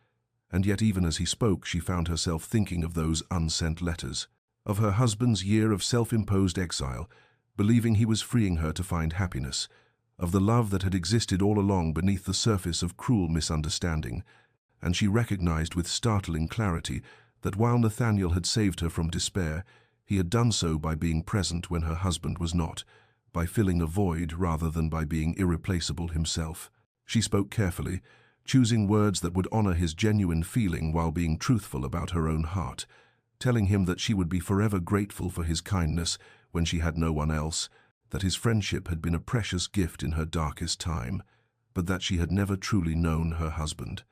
And yet even as he spoke, she found herself thinking of those unsent letters, of her husband's year of self-imposed exile, believing he was freeing her to find happiness, of the love that had existed all along beneath the surface of cruel misunderstanding, and she recognized with startling clarity that while Nathaniel had saved her from despair, he had done so by being present when her husband was not, by filling a void rather than by being irreplaceable himself. She spoke carefully, choosing words that would honor his genuine feeling while being truthful about her own heart, telling him that she would be forever grateful for his kindness when she had no one else, that his friendship had been a precious gift in her darkest time, but that she had never truly known her husband,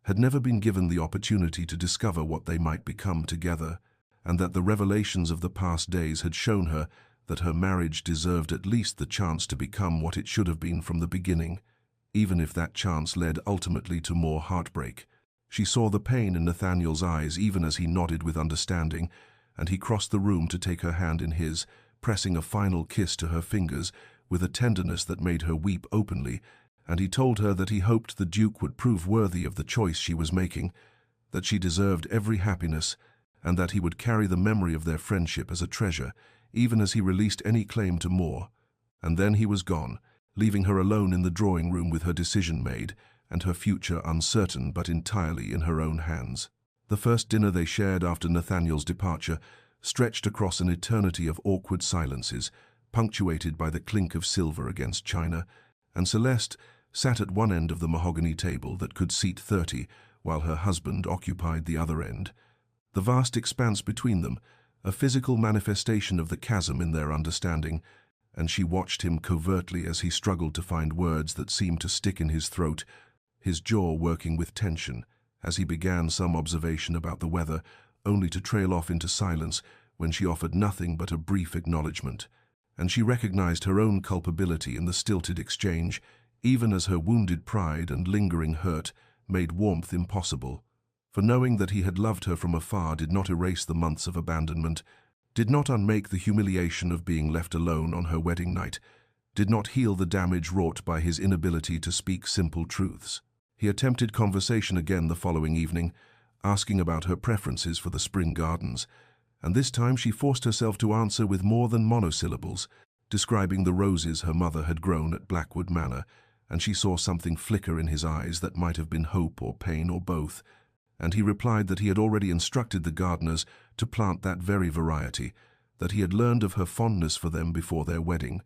had never been given the opportunity to discover what they might become together, and that the revelations of the past days had shown her that her marriage deserved at least the chance to become what it should have been from the beginning, even if that chance led ultimately to more heartbreak. She saw the pain in Nathaniel's eyes even as he nodded with understanding, and he crossed the room to take her hand in his, pressing a final kiss to her fingers with a tenderness that made her weep openly, and he told her that he hoped the Duke would prove worthy of the choice she was making, that she deserved every happiness, and that he would carry the memory of their friendship as a treasure, even as he released any claim to more. And then he was gone, leaving her alone in the drawing room with her decision made, and her future uncertain but entirely in her own hands. The first dinner they shared after Nathaniel's departure stretched across an eternity of awkward silences, punctuated by the clink of silver against china, and Celeste sat at one end of the mahogany table that could seat 30, while her husband occupied the other end. The vast expanse between them, a physical manifestation of the chasm in their understanding, and she watched him covertly as he struggled to find words that seemed to stick in his throat, his jaw working with tension, as he began some observation about the weather, only to trail off into silence when she offered nothing but a brief acknowledgement. And she recognized her own culpability in the stilted exchange, even as her wounded pride and lingering hurt made warmth impossible. For knowing that he had loved her from afar did not erase the months of abandonment, did not unmake the humiliation of being left alone on her wedding night, did not heal the damage wrought by his inability to speak simple truths. He attempted conversation again the following evening, asking about her preferences for the spring gardens, and this time she forced herself to answer with more than monosyllables, describing the roses her mother had grown at Blackwood Manor, and she saw something flicker in his eyes that might have been hope or pain or both, and he replied that he had already instructed the gardeners to plant that very variety, that he had learned of her fondness for them before their wedding,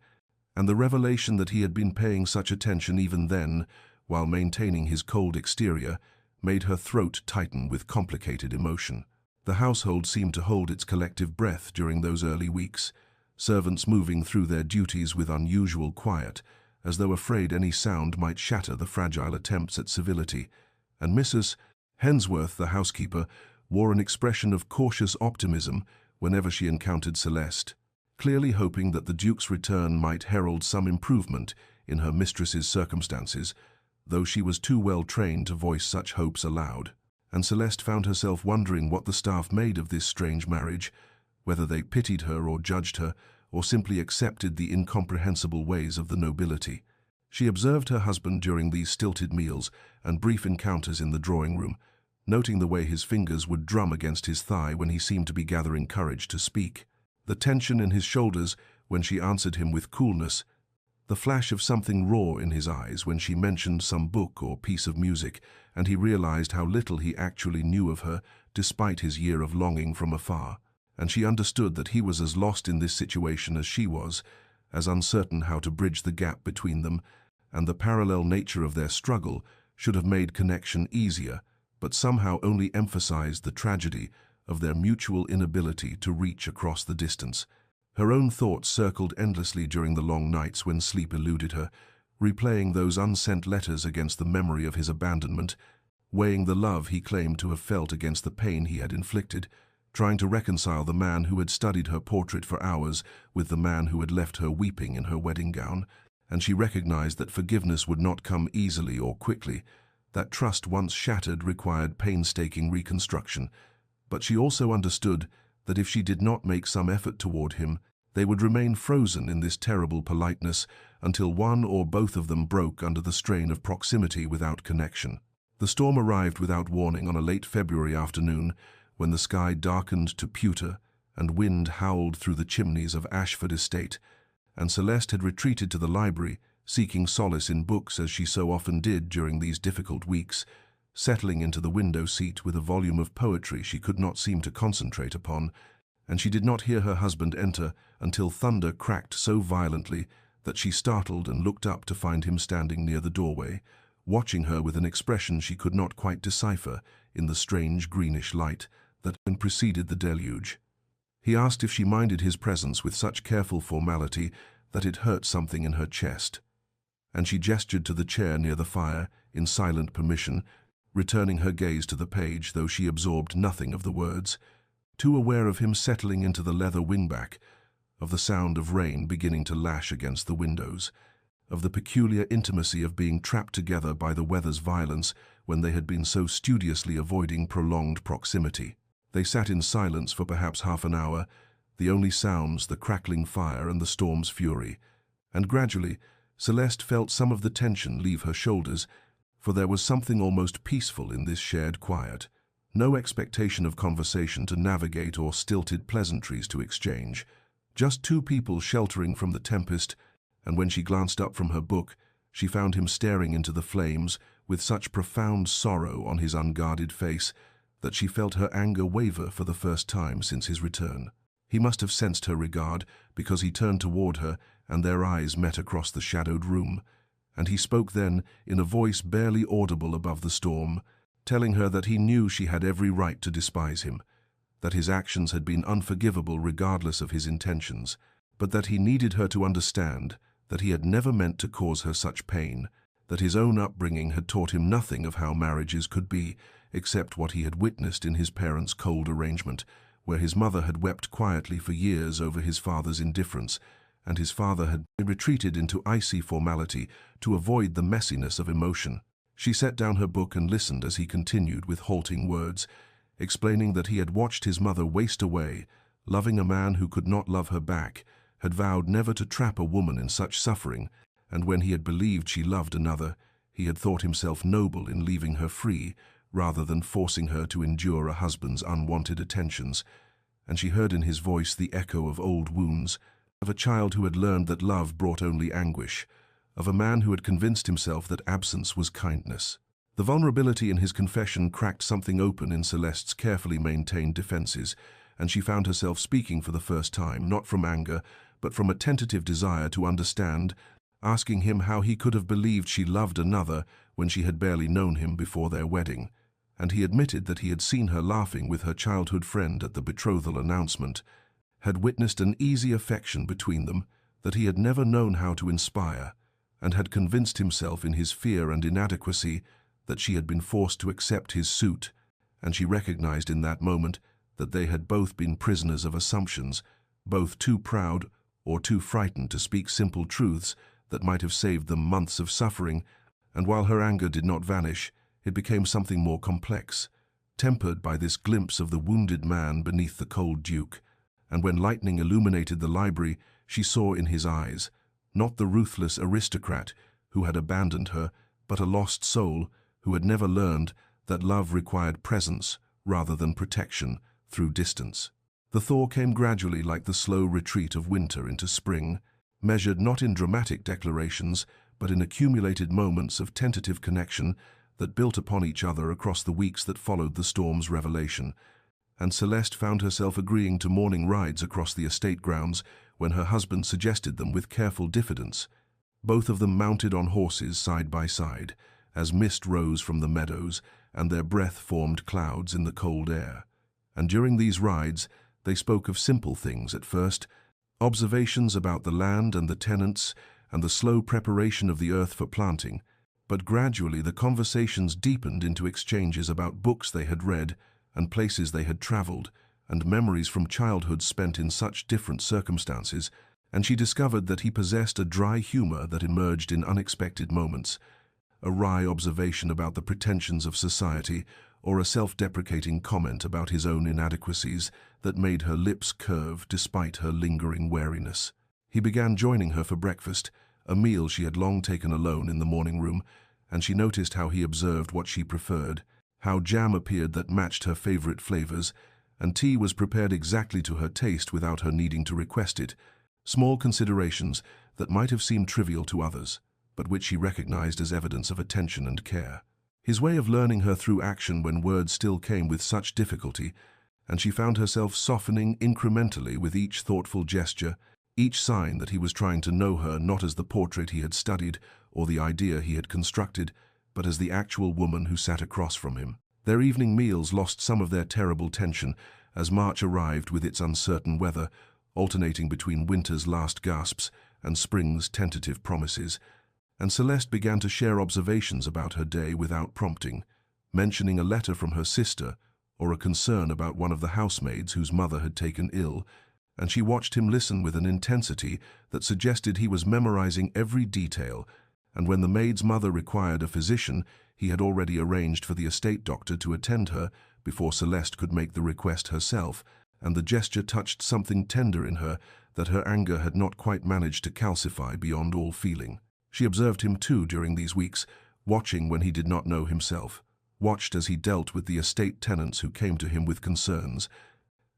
and the revelation that he had been paying such attention even then, while maintaining his cold exterior, made her throat tighten with complicated emotion. The household seemed to hold its collective breath during those early weeks, servants moving through their duties with unusual quiet, as though afraid any sound might shatter the fragile attempts at civility, and Mrs. Hensworth, the housekeeper, wore an expression of cautious optimism whenever she encountered Celeste, clearly hoping that the Duke's return might herald some improvement in her mistress's circumstances, though she was too well trained to voice such hopes aloud. And Celeste found herself wondering what the staff made of this strange marriage, whether they pitied her or judged her, or simply accepted the incomprehensible ways of the nobility. She observed her husband during these stilted meals and brief encounters in the drawing room, noting the way his fingers would drum against his thigh when he seemed to be gathering courage to speak, the tension in his shoulders when she answered him with coolness, the flash of something raw in his eyes when she mentioned some book or piece of music, and he realized how little he actually knew of her despite his year of longing from afar. And she understood that he was as lost in this situation as she was, as uncertain how to bridge the gap between them, and the parallel nature of their struggle should have made connection easier, but somehow only emphasized the tragedy of their mutual inability to reach across the distance. Her own thoughts circled endlessly during the long nights when sleep eluded her, replaying those unsent letters against the memory of his abandonment, weighing the love he claimed to have felt against the pain he had inflicted, trying to reconcile the man who had studied her portrait for hours with the man who had left her weeping in her wedding gown, and she recognized that forgiveness would not come easily or quickly, that trust once shattered required painstaking reconstruction, but she also understood that if she did not make some effort toward him, they would remain frozen in this terrible politeness until one or both of them broke under the strain of proximity without connection. The storm arrived without warning on a late February afternoon, when the sky darkened to pewter and wind howled through the chimneys of Ashford Estate, and Celeste had retreated to the library, seeking solace in books as she so often did during these difficult weeks, settling into the window seat with a volume of poetry she could not seem to concentrate upon, and she did not hear her husband enter until thunder cracked so violently that she startled and looked up to find him standing near the doorway, watching her with an expression she could not quite decipher in the strange greenish light that preceded the deluge. He asked if she minded his presence with such careful formality that it hurt something in her chest, and she gestured to the chair near the fire in silent permission, returning her gaze to the page, though she absorbed nothing of the words, too aware of him settling into the leather wingback, of the sound of rain beginning to lash against the windows, of the peculiar intimacy of being trapped together by the weather's violence when they had been so studiously avoiding prolonged proximity. They sat in silence for perhaps half an hour, the only sounds the crackling fire and the storm's fury, and gradually Celeste felt some of the tension leave her shoulders, for there was something almost peaceful in this shared quiet. No expectation of conversation to navigate or stilted pleasantries to exchange. Just two people sheltering from the tempest, and when she glanced up from her book, she found him staring into the flames with such profound sorrow on his unguarded face that she felt her anger waver for the first time since his return. He must have sensed her regard, because he turned toward her and their eyes met across the shadowed room, and he spoke then in a voice barely audible above the storm, telling her that he knew she had every right to despise him, that his actions had been unforgivable regardless of his intentions, but that he needed her to understand that he had never meant to cause her such pain, that his own upbringing had taught him nothing of how marriages could be, except what he had witnessed in his parents' cold arrangement, where his mother had wept quietly for years over his father's indifference, and his father had retreated into icy formality to avoid the messiness of emotion. She set down her book and listened as he continued with halting words, explaining that he had watched his mother waste away, loving a man who could not love her back, had vowed never to trap a woman in such suffering, and when he had believed she loved another, he had thought himself noble in leaving her free, rather than forcing her to endure a husband's unwanted attentions. And she heard in his voice the echo of old wounds, of a child who had learned that love brought only anguish, of a man who had convinced himself that absence was kindness. The vulnerability in his confession cracked something open in Celeste's carefully maintained defenses, and she found herself speaking for the first time, not from anger, but from a tentative desire to understand, asking him how he could have believed she loved another when she had barely known him before their wedding. And he admitted that he had seen her laughing with her childhood friend at the betrothal announcement, had witnessed an easy affection between them that he had never known how to inspire, and had convinced himself in his fear and inadequacy that she had been forced to accept his suit, and she recognized in that moment that they had both been prisoners of assumptions, both too proud or too frightened to speak simple truths that might have saved them months of suffering. And while her anger did not vanish, it became something more complex, tempered by this glimpse of the wounded man beneath the cold duke. And when lightning illuminated the library, she saw in his eyes, not the ruthless aristocrat who had abandoned her, but a lost soul who had never learned that love required presence rather than protection through distance. The thaw came gradually, like the slow retreat of winter into spring, measured not in dramatic declarations, but in accumulated moments of tentative connection that built upon each other across the weeks that followed the storm's revelation. And Celeste found herself agreeing to morning rides across the estate grounds when her husband suggested them with careful diffidence, both of them mounted on horses side by side, as mist rose from the meadows and their breath formed clouds in the cold air. And during these rides, they spoke of simple things at first, observations about the land and the tenants and the slow preparation of the earth for planting, but gradually the conversations deepened into exchanges about books they had read and places they had traveled, and memories from childhood spent in such different circumstances, and she discovered that he possessed a dry humor that emerged in unexpected moments, a wry observation about the pretensions of society, or a self-deprecating comment about his own inadequacies that made her lips curve despite her lingering wariness. He began joining her for breakfast, a meal she had long taken alone in the morning room, and she noticed how he observed what she preferred, how jam appeared that matched her favorite flavors, and tea was prepared exactly to her taste without her needing to request it, small considerations that might have seemed trivial to others, but which she recognized as evidence of attention and care. His way of learning her through action when words still came with such difficulty, and she found herself softening incrementally with each thoughtful gesture, each sign that he was trying to know her not as the portrait he had studied or the idea he had constructed, but as the actual woman who sat across from him. Their evening meals lost some of their terrible tension as March arrived with its uncertain weather, alternating between winter's last gasps and spring's tentative promises, and Celeste began to share observations about her day without prompting, mentioning a letter from her sister or a concern about one of the housemaids whose mother had taken ill, and she watched him listen with an intensity that suggested he was memorizing every detail, and when the maid's mother required a physician, he had already arranged for the estate doctor to attend her before Celeste could make the request herself, and the gesture touched something tender in her that her anger had not quite managed to calcify beyond all feeling. She observed him too during these weeks, watching when he did not know himself, watched as he dealt with the estate tenants who came to him with concerns,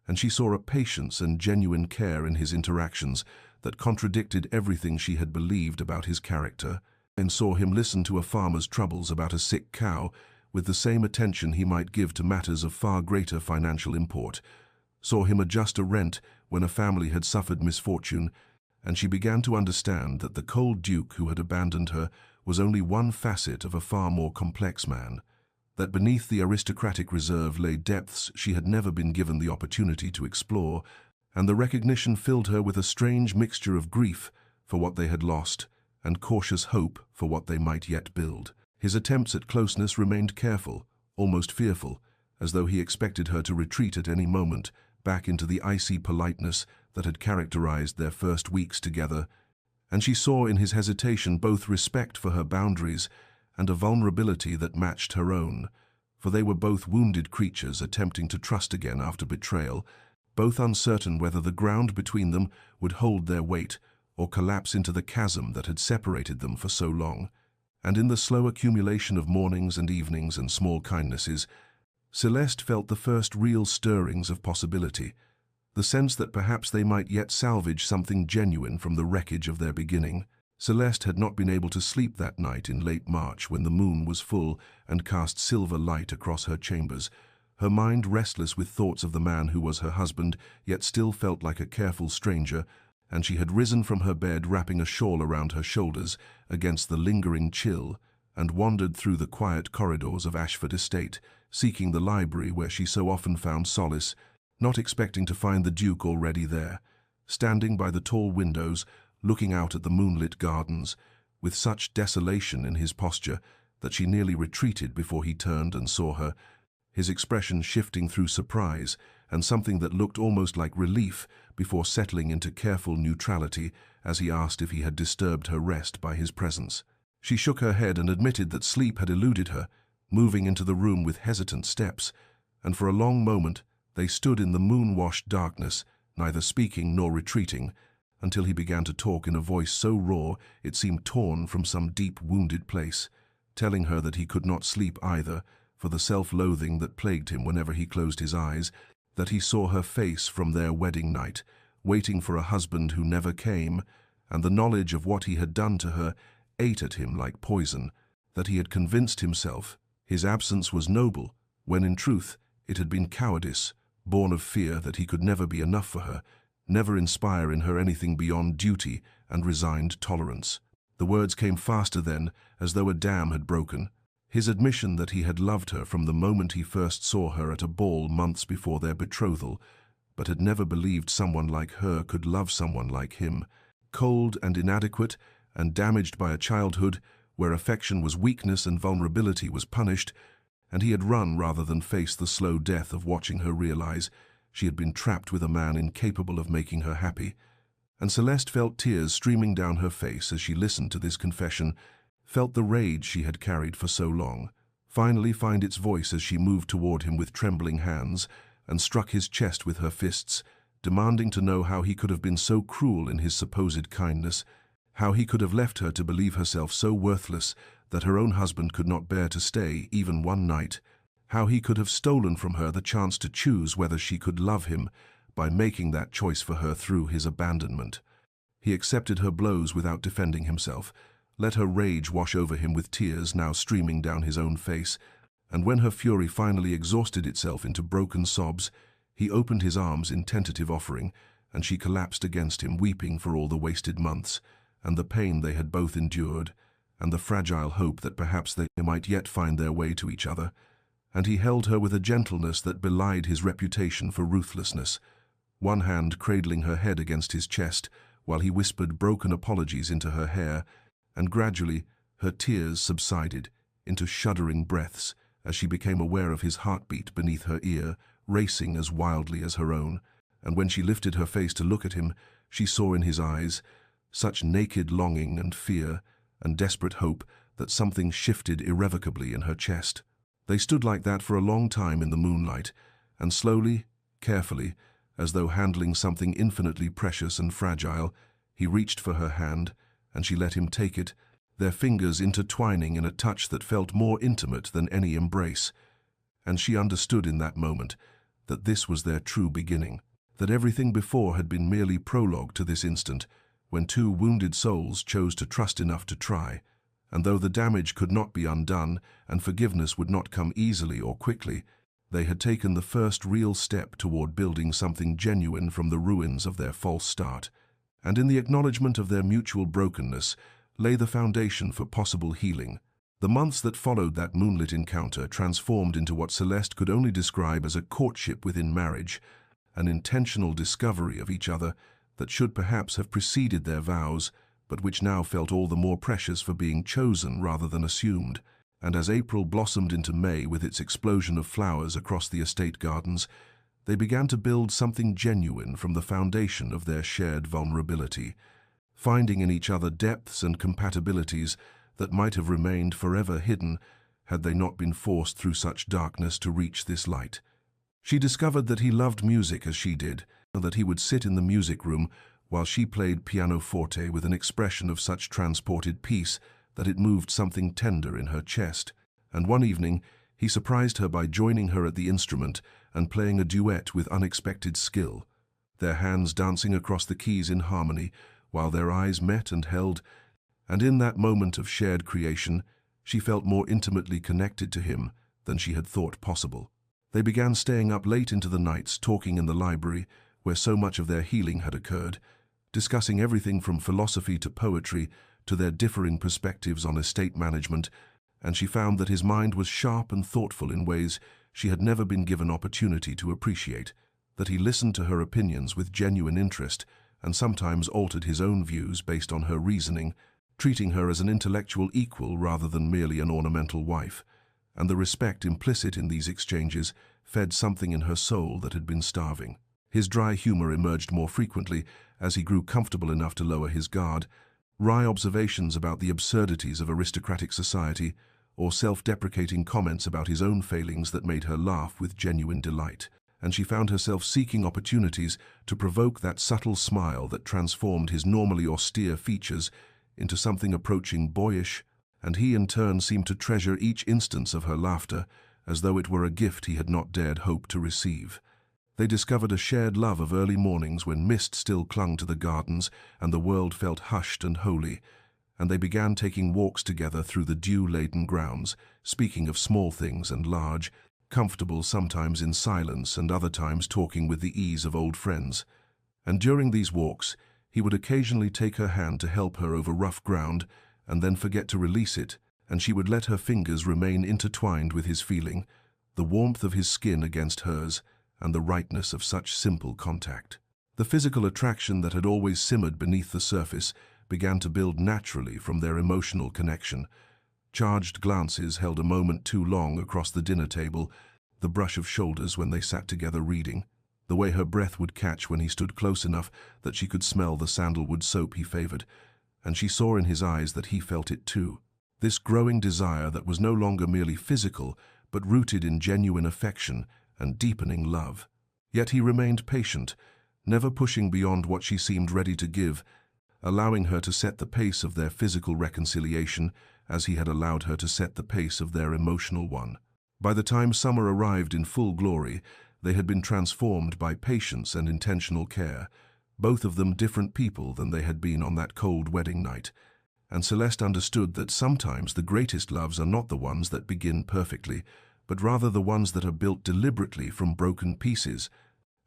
and she saw a patience and genuine care in his interactions that contradicted everything she had believed about his character, and saw him listen to a farmer's troubles about a sick cow with the same attention he might give to matters of far greater financial import, saw him adjust a rent when a family had suffered misfortune, and she began to understand that the cold duke who had abandoned her was only one facet of a far more complex man, that beneath the aristocratic reserve lay depths she had never been given the opportunity to explore, and the recognition filled her with a strange mixture of grief for what they had lost and cautious hope for what they might yet build. His attempts at closeness remained careful, almost fearful, as though he expected her to retreat at any moment back into the icy politeness that had characterized their first weeks together, and she saw in his hesitation both respect for her boundaries and a vulnerability that matched her own, for they were both wounded creatures attempting to trust again after betrayal, both uncertain whether the ground between them would hold their weight or collapse into the chasm that had separated them for so long. And in the slow accumulation of mornings and evenings and small kindnesses, Celeste felt the first real stirrings of possibility, the sense that perhaps they might yet salvage something genuine from the wreckage of their beginning. Celeste had not been able to sleep that night in late March when the moon was full and cast silver light across her chambers, her mind restless with thoughts of the man who was her husband, yet still felt like a careful stranger, and she had risen from her bed wrapping a shawl around her shoulders against the lingering chill, and wandered through the quiet corridors of Ashford Estate, seeking the library where she so often found solace, not expecting to find the Duke already there, standing by the tall windows, looking out at the moonlit gardens, with such desolation in his posture that she nearly retreated before he turned and saw her, his expression shifting through surprise and something that looked almost like relief before settling into careful neutrality as he asked if he had disturbed her rest by his presence. She shook her head and admitted that sleep had eluded her, moving into the room with hesitant steps, and for a long moment they stood in the moon-washed darkness, neither speaking nor retreating, until he began to talk in a voice so raw it seemed torn from some deep wounded place, telling her that he could not sleep either, for the self-loathing that plagued him whenever he closed his eyes, that he saw her face from their wedding night, waiting for a husband who never came, and the knowledge of what he had done to her ate at him like poison, that he had convinced himself his absence was noble, when in truth it had been cowardice, born of fear that he could never be enough for her, never inspire in her anything beyond duty and resigned tolerance. The words came faster then, as though a dam had broken. His admission that he had loved her from the moment he first saw her at a ball months before their betrothal, but had never believed someone like her could love someone like him, cold and inadequate and damaged by a childhood where affection was weakness and vulnerability was punished, and he had run rather than face the slow death of watching her realize she had been trapped with a man incapable of making her happy. And Celeste felt tears streaming down her face as she listened to this confession, felt the rage she had carried for so long finally find its voice as she moved toward him with trembling hands and struck his chest with her fists, demanding to know how he could have been so cruel in his supposed kindness, how he could have left her to believe herself so worthless that her own husband could not bear to stay even one night, how he could have stolen from her the chance to choose whether she could love him by making that choice for her through his abandonment. He accepted her blows without defending himself, let her rage wash over him with tears now streaming down his own face, and when her fury finally exhausted itself into broken sobs, he opened his arms in tentative offering, and she collapsed against him, weeping for all the wasted months, and the pain they had both endured, and the fragile hope that perhaps they might yet find their way to each other. And he held her with a gentleness that belied his reputation for ruthlessness, one hand cradling her head against his chest while he whispered broken apologies into her hair, and gradually her tears subsided into shuddering breaths as she became aware of his heartbeat beneath her ear, racing as wildly as her own. And when she lifted her face to look at him, she saw in his eyes such naked longing and fear and desperate hope that something shifted irrevocably in her chest. They stood like that for a long time in the moonlight, and slowly, carefully, as though handling something infinitely precious and fragile, he reached for her hand, and she let him take it, their fingers intertwining in a touch that felt more intimate than any embrace. And she understood in that moment that this was their true beginning, that everything before had been merely prologue to this instant, when two wounded souls chose to trust enough to try. And though the damage could not be undone and forgiveness would not come easily or quickly, they had taken the first real step toward building something genuine from the ruins of their false start. And in the acknowledgement of their mutual brokenness lay the foundation for possible healing. The months that followed that moonlit encounter transformed into what Celeste could only describe as a courtship within marriage, an intentional discovery of each other that should perhaps have preceded their vows, but which now felt all the more precious for being chosen rather than assumed. And as April blossomed into May with its explosion of flowers across the estate gardens, they began to build something genuine from the foundation of their shared vulnerability, finding in each other depths and compatibilities that might have remained forever hidden had they not been forced through such darkness to reach this light. She discovered that he loved music as she did, and that he would sit in the music room while she played pianoforte with an expression of such transported peace that it moved something tender in her chest. And one evening, he surprised her by joining her at the instrument and playing a duet with unexpected skill, their hands dancing across the keys in harmony, while their eyes met and held, and in that moment of shared creation, she felt more intimately connected to him than she had thought possible. They began staying up late into the nights, talking in the library, where so much of their healing had occurred, discussing everything from philosophy to poetry to their differing perspectives on estate management, and she found that his mind was sharp and thoughtful in ways she had never been given opportunity to appreciate, that he listened to her opinions with genuine interest and sometimes altered his own views based on her reasoning, treating her as an intellectual equal rather than merely an ornamental wife. And the respect implicit in these exchanges fed something in her soul that had been starving. His dry humor emerged more frequently as he grew comfortable enough to lower his guard, wry observations about the absurdities of aristocratic society, or self-deprecating comments about his own failings that made her laugh with genuine delight. And she found herself seeking opportunities to provoke that subtle smile that transformed his normally austere features into something approaching boyish, and he in turn seemed to treasure each instance of her laughter as though it were a gift he had not dared hope to receive. They discovered a shared love of early mornings when mist still clung to the gardens and the world felt hushed and holy, and they began taking walks together through the dew-laden grounds, speaking of small things and large, comfortable sometimes in silence and other times talking with the ease of old friends. And during these walks, he would occasionally take her hand to help her over rough ground and then forget to release it, and she would let her fingers remain intertwined with his feeling, the warmth of his skin against hers, and the rightness of such simple contact. The physical attraction that had always simmered beneath the surface began to build naturally from their emotional connection. Charged glances held a moment too long across the dinner table, the brush of shoulders when they sat together reading, the way her breath would catch when he stood close enough that she could smell the sandalwood soap he favored, and she saw in his eyes that he felt it too. This growing desire that was no longer merely physical, but rooted in genuine affection and deepening love. Yet he remained patient, never pushing beyond what she seemed ready to give, allowing her to set the pace of their physical reconciliation as he had allowed her to set the pace of their emotional one. By the time summer arrived in full glory, they had been transformed by patience and intentional care, both of them different people than they had been on that cold wedding night. And Celeste understood that sometimes the greatest loves are not the ones that begin perfectly, but rather the ones that are built deliberately from broken pieces.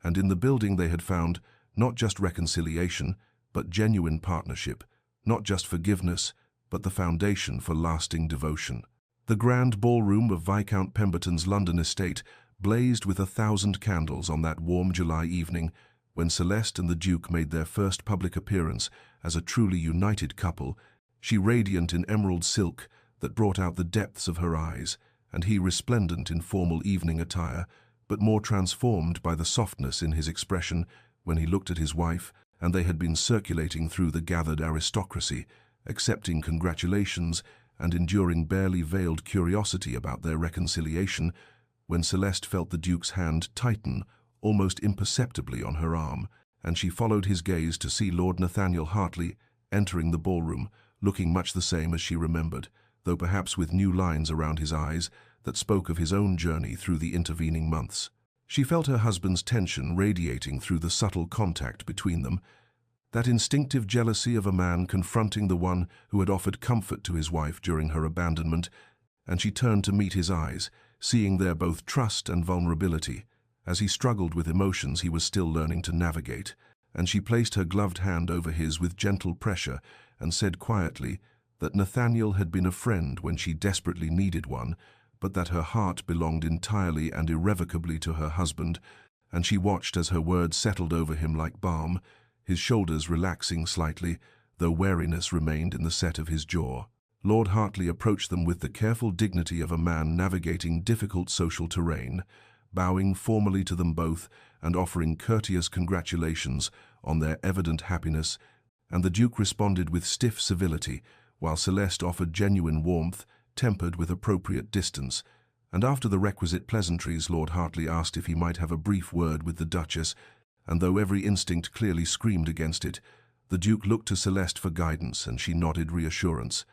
And in the building they had found not just reconciliation, but genuine partnership, not just forgiveness, but the foundation for lasting devotion. The grand ballroom of Viscount Pemberton's London estate blazed with 1,000 candles on that warm July evening when Celeste and the Duke made their first public appearance as a truly united couple, she radiant in emerald silk that brought out the depths of her eyes, and he resplendent in formal evening attire, but more transformed by the softness in his expression when he looked at his wife, and they had been circulating through the gathered aristocracy, accepting congratulations and enduring barely veiled curiosity about their reconciliation, when Celeste felt the Duke's hand tighten almost imperceptibly on her arm, and she followed his gaze to see Lord Nathaniel Hartley entering the ballroom, looking much the same as she remembered, though perhaps with new lines around his eyes that spoke of his own journey through the intervening months. She felt her husband's tension radiating through the subtle contact between them, that instinctive jealousy of a man confronting the one who had offered comfort to his wife during her abandonment, and she turned to meet his eyes, seeing there both trust and vulnerability, as he struggled with emotions he was still learning to navigate, and she placed her gloved hand over his with gentle pressure and said quietly that Nathaniel had been a friend when she desperately needed one, but that her heart belonged entirely and irrevocably to her husband, and she watched as her words settled over him like balm, his shoulders relaxing slightly, though wariness remained in the set of his jaw. Lord Hartley approached them with the careful dignity of a man navigating difficult social terrain, bowing formally to them both and offering courteous congratulations on their evident happiness, and the Duke responded with stiff civility, while Celeste offered genuine warmth, tempered with appropriate distance, and after the requisite pleasantries Lord Hartley asked if he might have a brief word with the Duchess, and though every instinct clearly screamed against it, the Duke looked to Celeste for guidance, and she nodded reassurance,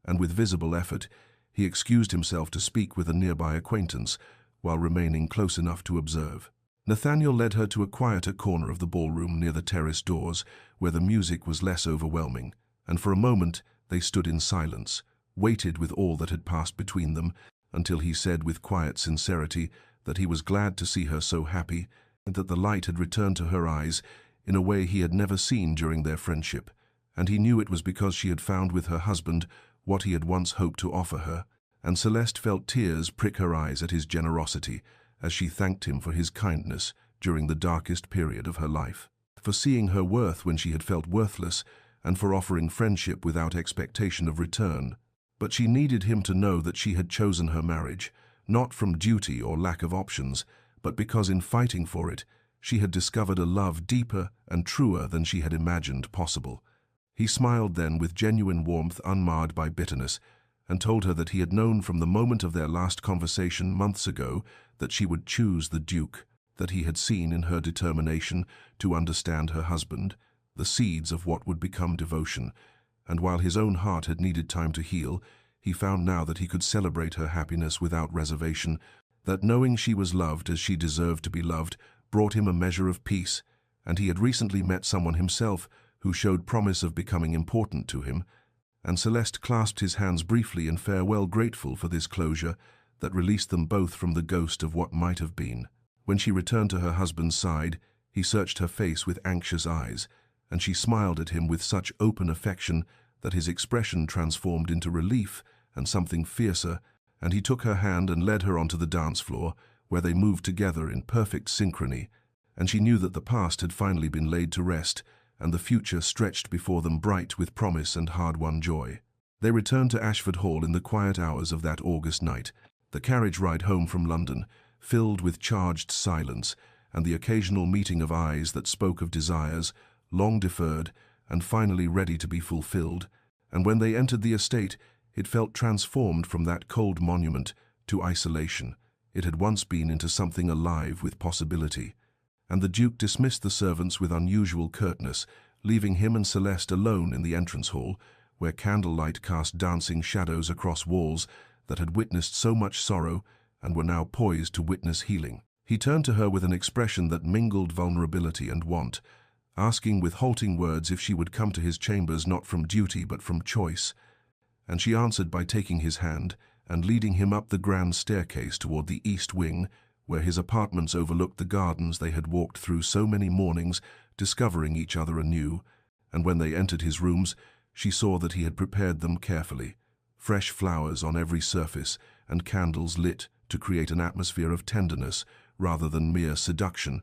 and with visible effort he excused himself to speak with a nearby acquaintance, while remaining close enough to observe. Nathaniel led her to a quieter corner of the ballroom near the terrace doors, where the music was less overwhelming, and for a moment they stood in silence, weighted with all that had passed between them, until he said with quiet sincerity that he was glad to see her so happy, and that the light had returned to her eyes in a way he had never seen during their friendship, and he knew it was because she had found with her husband what he had once hoped to offer her, and Celeste felt tears prick her eyes at his generosity as she thanked him for his kindness during the darkest period of her life, for seeing her worth when she had felt worthless, and for offering friendship without expectation of return. But she needed him to know that she had chosen her marriage, not from duty or lack of options, but because in fighting for it, she had discovered a love deeper and truer than she had imagined possible. He smiled then with genuine warmth unmarred by bitterness, and told her that he had known from the moment of their last conversation months ago that she would choose the Duke, that he had seen in her determination to understand her husband the seeds of what would become devotion, and while his own heart had needed time to heal, he found now that he could celebrate her happiness without reservation, that knowing she was loved as she deserved to be loved brought him a measure of peace, and he had recently met someone himself who showed promise of becoming important to him, and Celeste clasped his hands briefly in farewell, grateful for this closure that released them both from the ghost of what might have been. When she returned to her husband's side, he searched her face with anxious eyes, and she smiled at him with such open affection that his expression transformed into relief and something fiercer, and he took her hand and led her onto the dance floor, where they moved together in perfect synchrony, and she knew that the past had finally been laid to rest, and the future stretched before them bright with promise and hard-won joy. They returned to Ashford Hall in the quiet hours of that August night, the carriage ride home from London, filled with charged silence, and the occasional meeting of eyes that spoke of desires, long deferred and finally ready to be fulfilled, and when they entered the estate, it felt transformed from that cold monument to isolation. It had once been into something alive with possibility, and the Duke dismissed the servants with unusual curtness, leaving him and Celeste alone in the entrance hall, where candlelight cast dancing shadows across walls that had witnessed so much sorrow and were now poised to witness healing. He turned to her with an expression that mingled vulnerability and want, asking with halting words if she would come to his chambers not from duty but from choice, and she answered by taking his hand and leading him up the grand staircase toward the east wing, where his apartments overlooked the gardens they had walked through so many mornings, discovering each other anew, and when they entered his rooms, she saw that he had prepared them carefully, fresh flowers on every surface and candles lit to create an atmosphere of tenderness rather than mere seduction,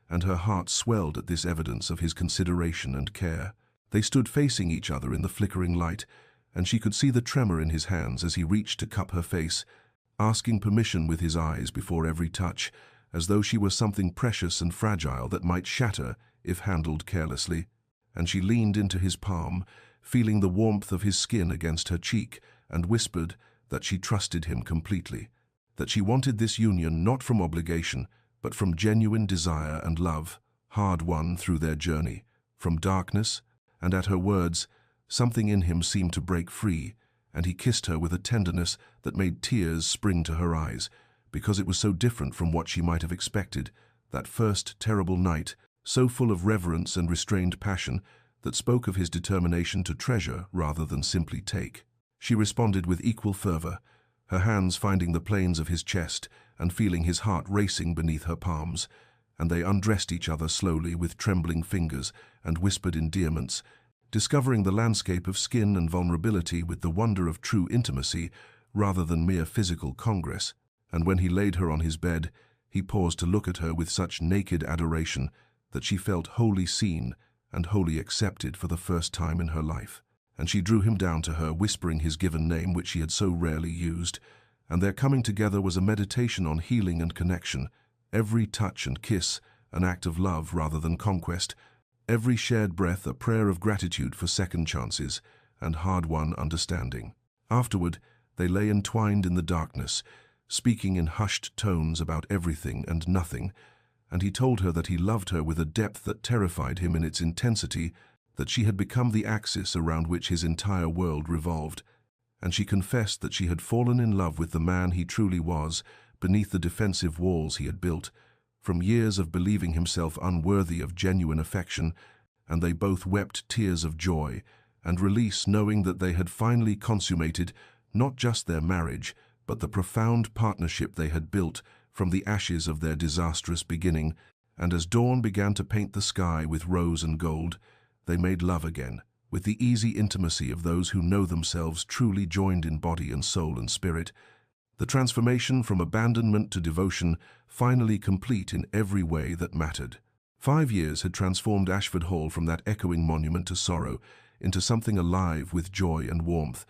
and her heart swelled at this evidence of his consideration and care. They stood facing each other in the flickering light, and she could see the tremor in his hands as he reached to cup her face, asking permission with his eyes before every touch, as though she were something precious and fragile that might shatter if handled carelessly. And she leaned into his palm, feeling the warmth of his skin against her cheek, and whispered that she trusted him completely, that she wanted this union not from obligation, but from genuine desire and love, hard-won through their journey, from darkness, and at her words, something in him seemed to break free, and he kissed her with a tenderness that made tears spring to her eyes, because it was so different from what she might have expected, that first terrible night, so full of reverence and restrained passion, that spoke of his determination to treasure rather than simply take. She responded with equal fervor, her hands finding the planes of his chest and feeling his heart racing beneath her palms, and they undressed each other slowly with trembling fingers and whispered endearments, discovering the landscape of skin and vulnerability with the wonder of true intimacy rather than mere physical congress. And when he laid her on his bed, he paused to look at her with such naked adoration that she felt wholly seen and wholly accepted for the first time in her life. And she drew him down to her, whispering his given name which she had so rarely used, and their coming together was a meditation on healing and connection, every touch and kiss an act of love rather than conquest, every shared breath a prayer of gratitude for second chances and hard-won understanding. Afterward, they lay entwined in the darkness, speaking in hushed tones about everything and nothing, and he told her that he loved her with a depth that terrified him in its intensity, that she had become the axis around which his entire world revolved, and she confessed that she had fallen in love with the man he truly was beneath the defensive walls he had built, from years of believing himself unworthy of genuine affection, and they both wept tears of joy and release, knowing that they had finally consummated not just their marriage, but the profound partnership they had built from the ashes of their disastrous beginning. And as dawn began to paint the sky with rose and gold, they made love again, with the easy intimacy of those who know themselves truly joined in body and soul and spirit, the transformation from abandonment to devotion finally complete in every way that mattered. 5 years had transformed Ashford Hall from that echoing monument to sorrow into something alive with joy and warmth.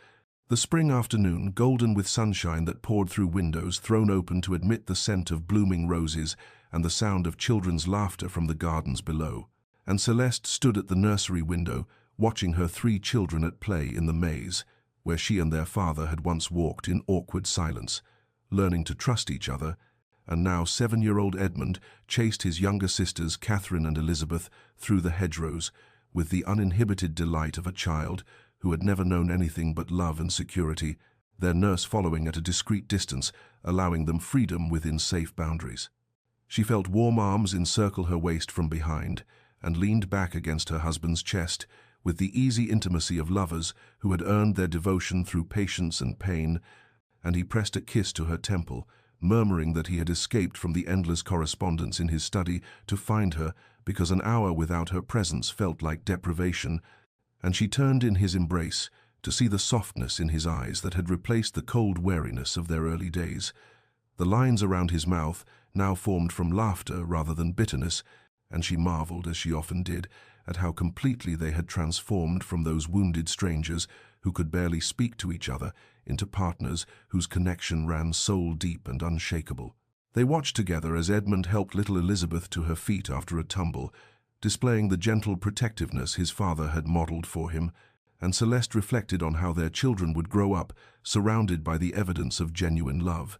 The spring afternoon, golden with sunshine that poured through windows thrown open to admit the scent of blooming roses and the sound of children's laughter from the gardens below. And Celeste stood at the nursery window, watching her 3 children at play in the maze, where she and their father had once walked in awkward silence, learning to trust each other, and now 7-year-old Edmund chased his younger sisters, Catherine and Elizabeth, through the hedgerows, with the uninhibited delight of a child who had never known anything but love and security, their nurse following at a discreet distance, allowing them freedom within safe boundaries. She felt warm arms encircle her waist from behind, and leaned back against her husband's chest, with the easy intimacy of lovers who had earned their devotion through patience and pain, and he pressed a kiss to her temple, murmuring that he had escaped from the endless correspondence in his study to find her, because an hour without her presence felt like deprivation, and she turned in his embrace to see the softness in his eyes that had replaced the cold wariness of their early days. The lines around his mouth now formed from laughter rather than bitterness, and she marveled, as she often did, at how completely they had transformed from those wounded strangers who could barely speak to each other into partners whose connection ran soul-deep and unshakable. They watched together as Edmund helped little Elizabeth to her feet after a tumble, displaying the gentle protectiveness his father had modeled for him, and Celeste reflected on how their children would grow up surrounded by the evidence of genuine love,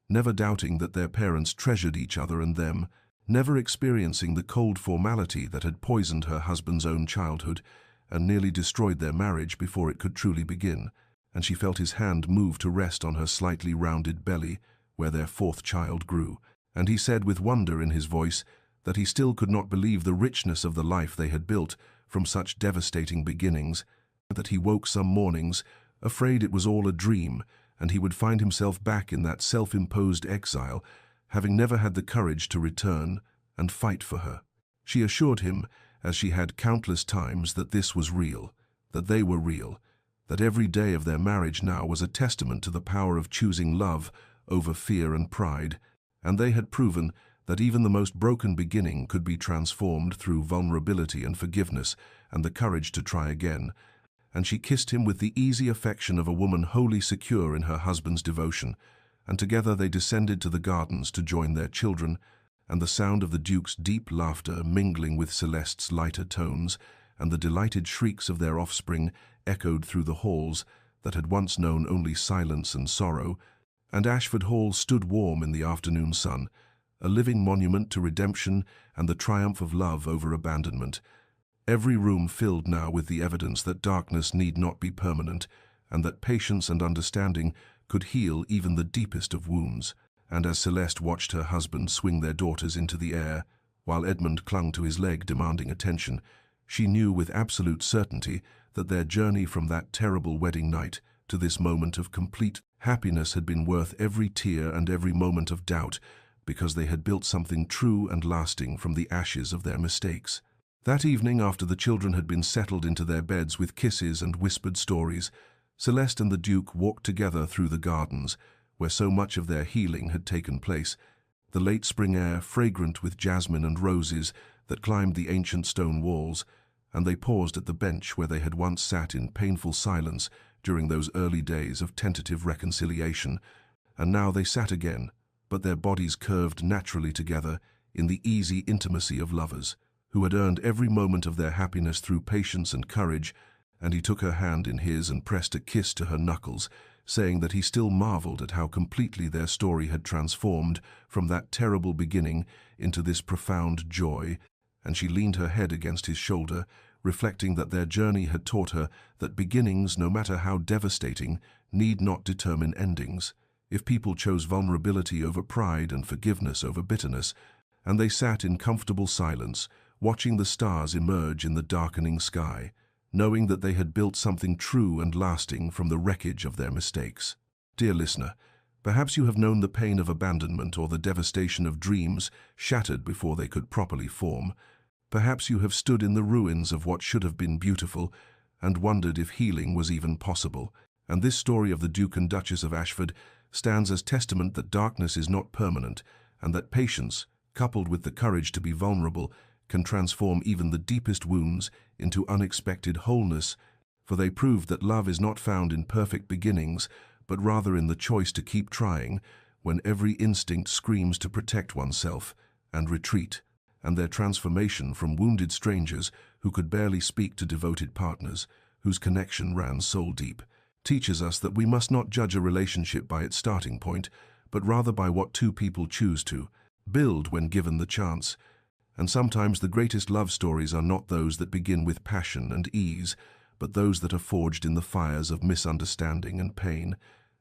never doubting that their parents treasured each other and them, never experiencing the cold formality that had poisoned her husband's own childhood and nearly destroyed their marriage before it could truly begin, and she felt his hand move to rest on her slightly rounded belly, where their 4th child grew, and he said with wonder in his voice that he still could not believe the richness of the life they had built from such devastating beginnings, that he woke some mornings, afraid it was all a dream, and he would find himself back in that self-imposed exile, having never had the courage to return and fight for her. She assured him, as she had countless times, that this was real, that they were real, that every day of their marriage now was a testament to the power of choosing love over fear and pride, and they had proven that even the most broken beginning could be transformed through vulnerability and forgiveness and the courage to try again, and she kissed him with the easy affection of a woman wholly secure in her husband's devotion, and together they descended to the gardens to join their children, and the sound of the Duke's deep laughter mingling with Celeste's lighter tones, and the delighted shrieks of their offspring echoed through the halls that had once known only silence and sorrow, and Ashford Hall stood warm in the afternoon sun, a living monument to redemption and the triumph of love over abandonment. Every room filled now with the evidence that darkness need not be permanent, and that patience and understanding could heal even the deepest of wounds. And as Celeste watched her husband swing their daughters into the air, while Edmund clung to his leg demanding attention, she knew with absolute certainty that their journey from that terrible wedding night to this moment of complete happiness had been worth every tear and every moment of doubt, because they had built something true and lasting from the ashes of their mistakes. That evening, after the children had been settled into their beds with kisses and whispered stories, Celeste and the Duke walked together through the gardens, where so much of their healing had taken place, the late spring air fragrant with jasmine and roses that climbed the ancient stone walls, and they paused at the bench where they had once sat in painful silence during those early days of tentative reconciliation, and now they sat again, but their bodies curved naturally together in the easy intimacy of lovers, who had earned every moment of their happiness through patience and courage. And he took her hand in his and pressed a kiss to her knuckles, saying that he still marveled at how completely their story had transformed from that terrible beginning into this profound joy, and she leaned her head against his shoulder, reflecting that their journey had taught her that beginnings, no matter how devastating, need not determine endings. If people chose vulnerability over pride and forgiveness over bitterness, and they sat in comfortable silence, watching the stars emerge in the darkening sky, knowing that they had built something true and lasting from the wreckage of their mistakes. Dear listener, perhaps you have known the pain of abandonment or the devastation of dreams shattered before they could properly form. Perhaps you have stood in the ruins of what should have been beautiful and wondered if healing was even possible. And this story of the Duke and Duchess of Ashford stands as testament that darkness is not permanent, and that patience, coupled with the courage to be vulnerable, can transform even the deepest wounds into unexpected wholeness, for they proved that love is not found in perfect beginnings, but rather in the choice to keep trying when every instinct screams to protect oneself and retreat, and their transformation from wounded strangers who could barely speak to devoted partners, whose connection ran soul-deep, teaches us that we must not judge a relationship by its starting point, but rather by what two people choose to build when given the chance. And sometimes the greatest love stories are not those that begin with passion and ease, but those that are forged in the fires of misunderstanding and pain,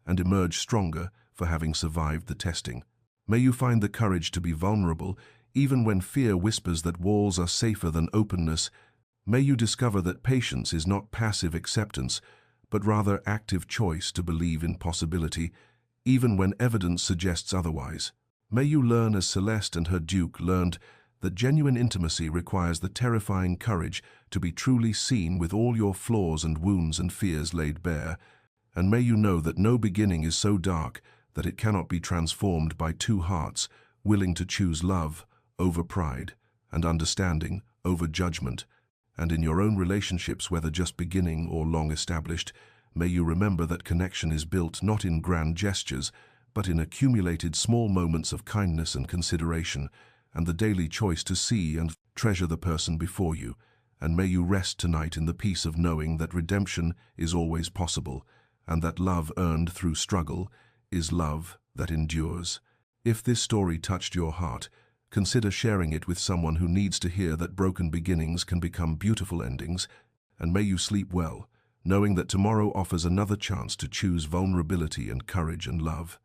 and emerge stronger for having survived the testing. May you find the courage to be vulnerable, even when fear whispers that walls are safer than openness. May you discover that patience is not passive acceptance, but rather active choice to believe in possibility, even when evidence suggests otherwise. May you learn as Celeste and her Duke learned that genuine intimacy requires the terrifying courage to be truly seen with all your flaws and wounds and fears laid bare, and may you know that no beginning is so dark that it cannot be transformed by two hearts willing to choose love over pride and understanding over judgment. And in your own relationships, whether just beginning or long established, may you remember that connection is built not in grand gestures, but in accumulated small moments of kindness and consideration, and the daily choice to see and treasure the person before you. And may you rest tonight in the peace of knowing that redemption is always possible, and that love earned through struggle is love that endures. If this story touched your heart, consider sharing it with someone who needs to hear that broken beginnings can become beautiful endings, and may you sleep well, knowing that tomorrow offers another chance to choose vulnerability and courage and love.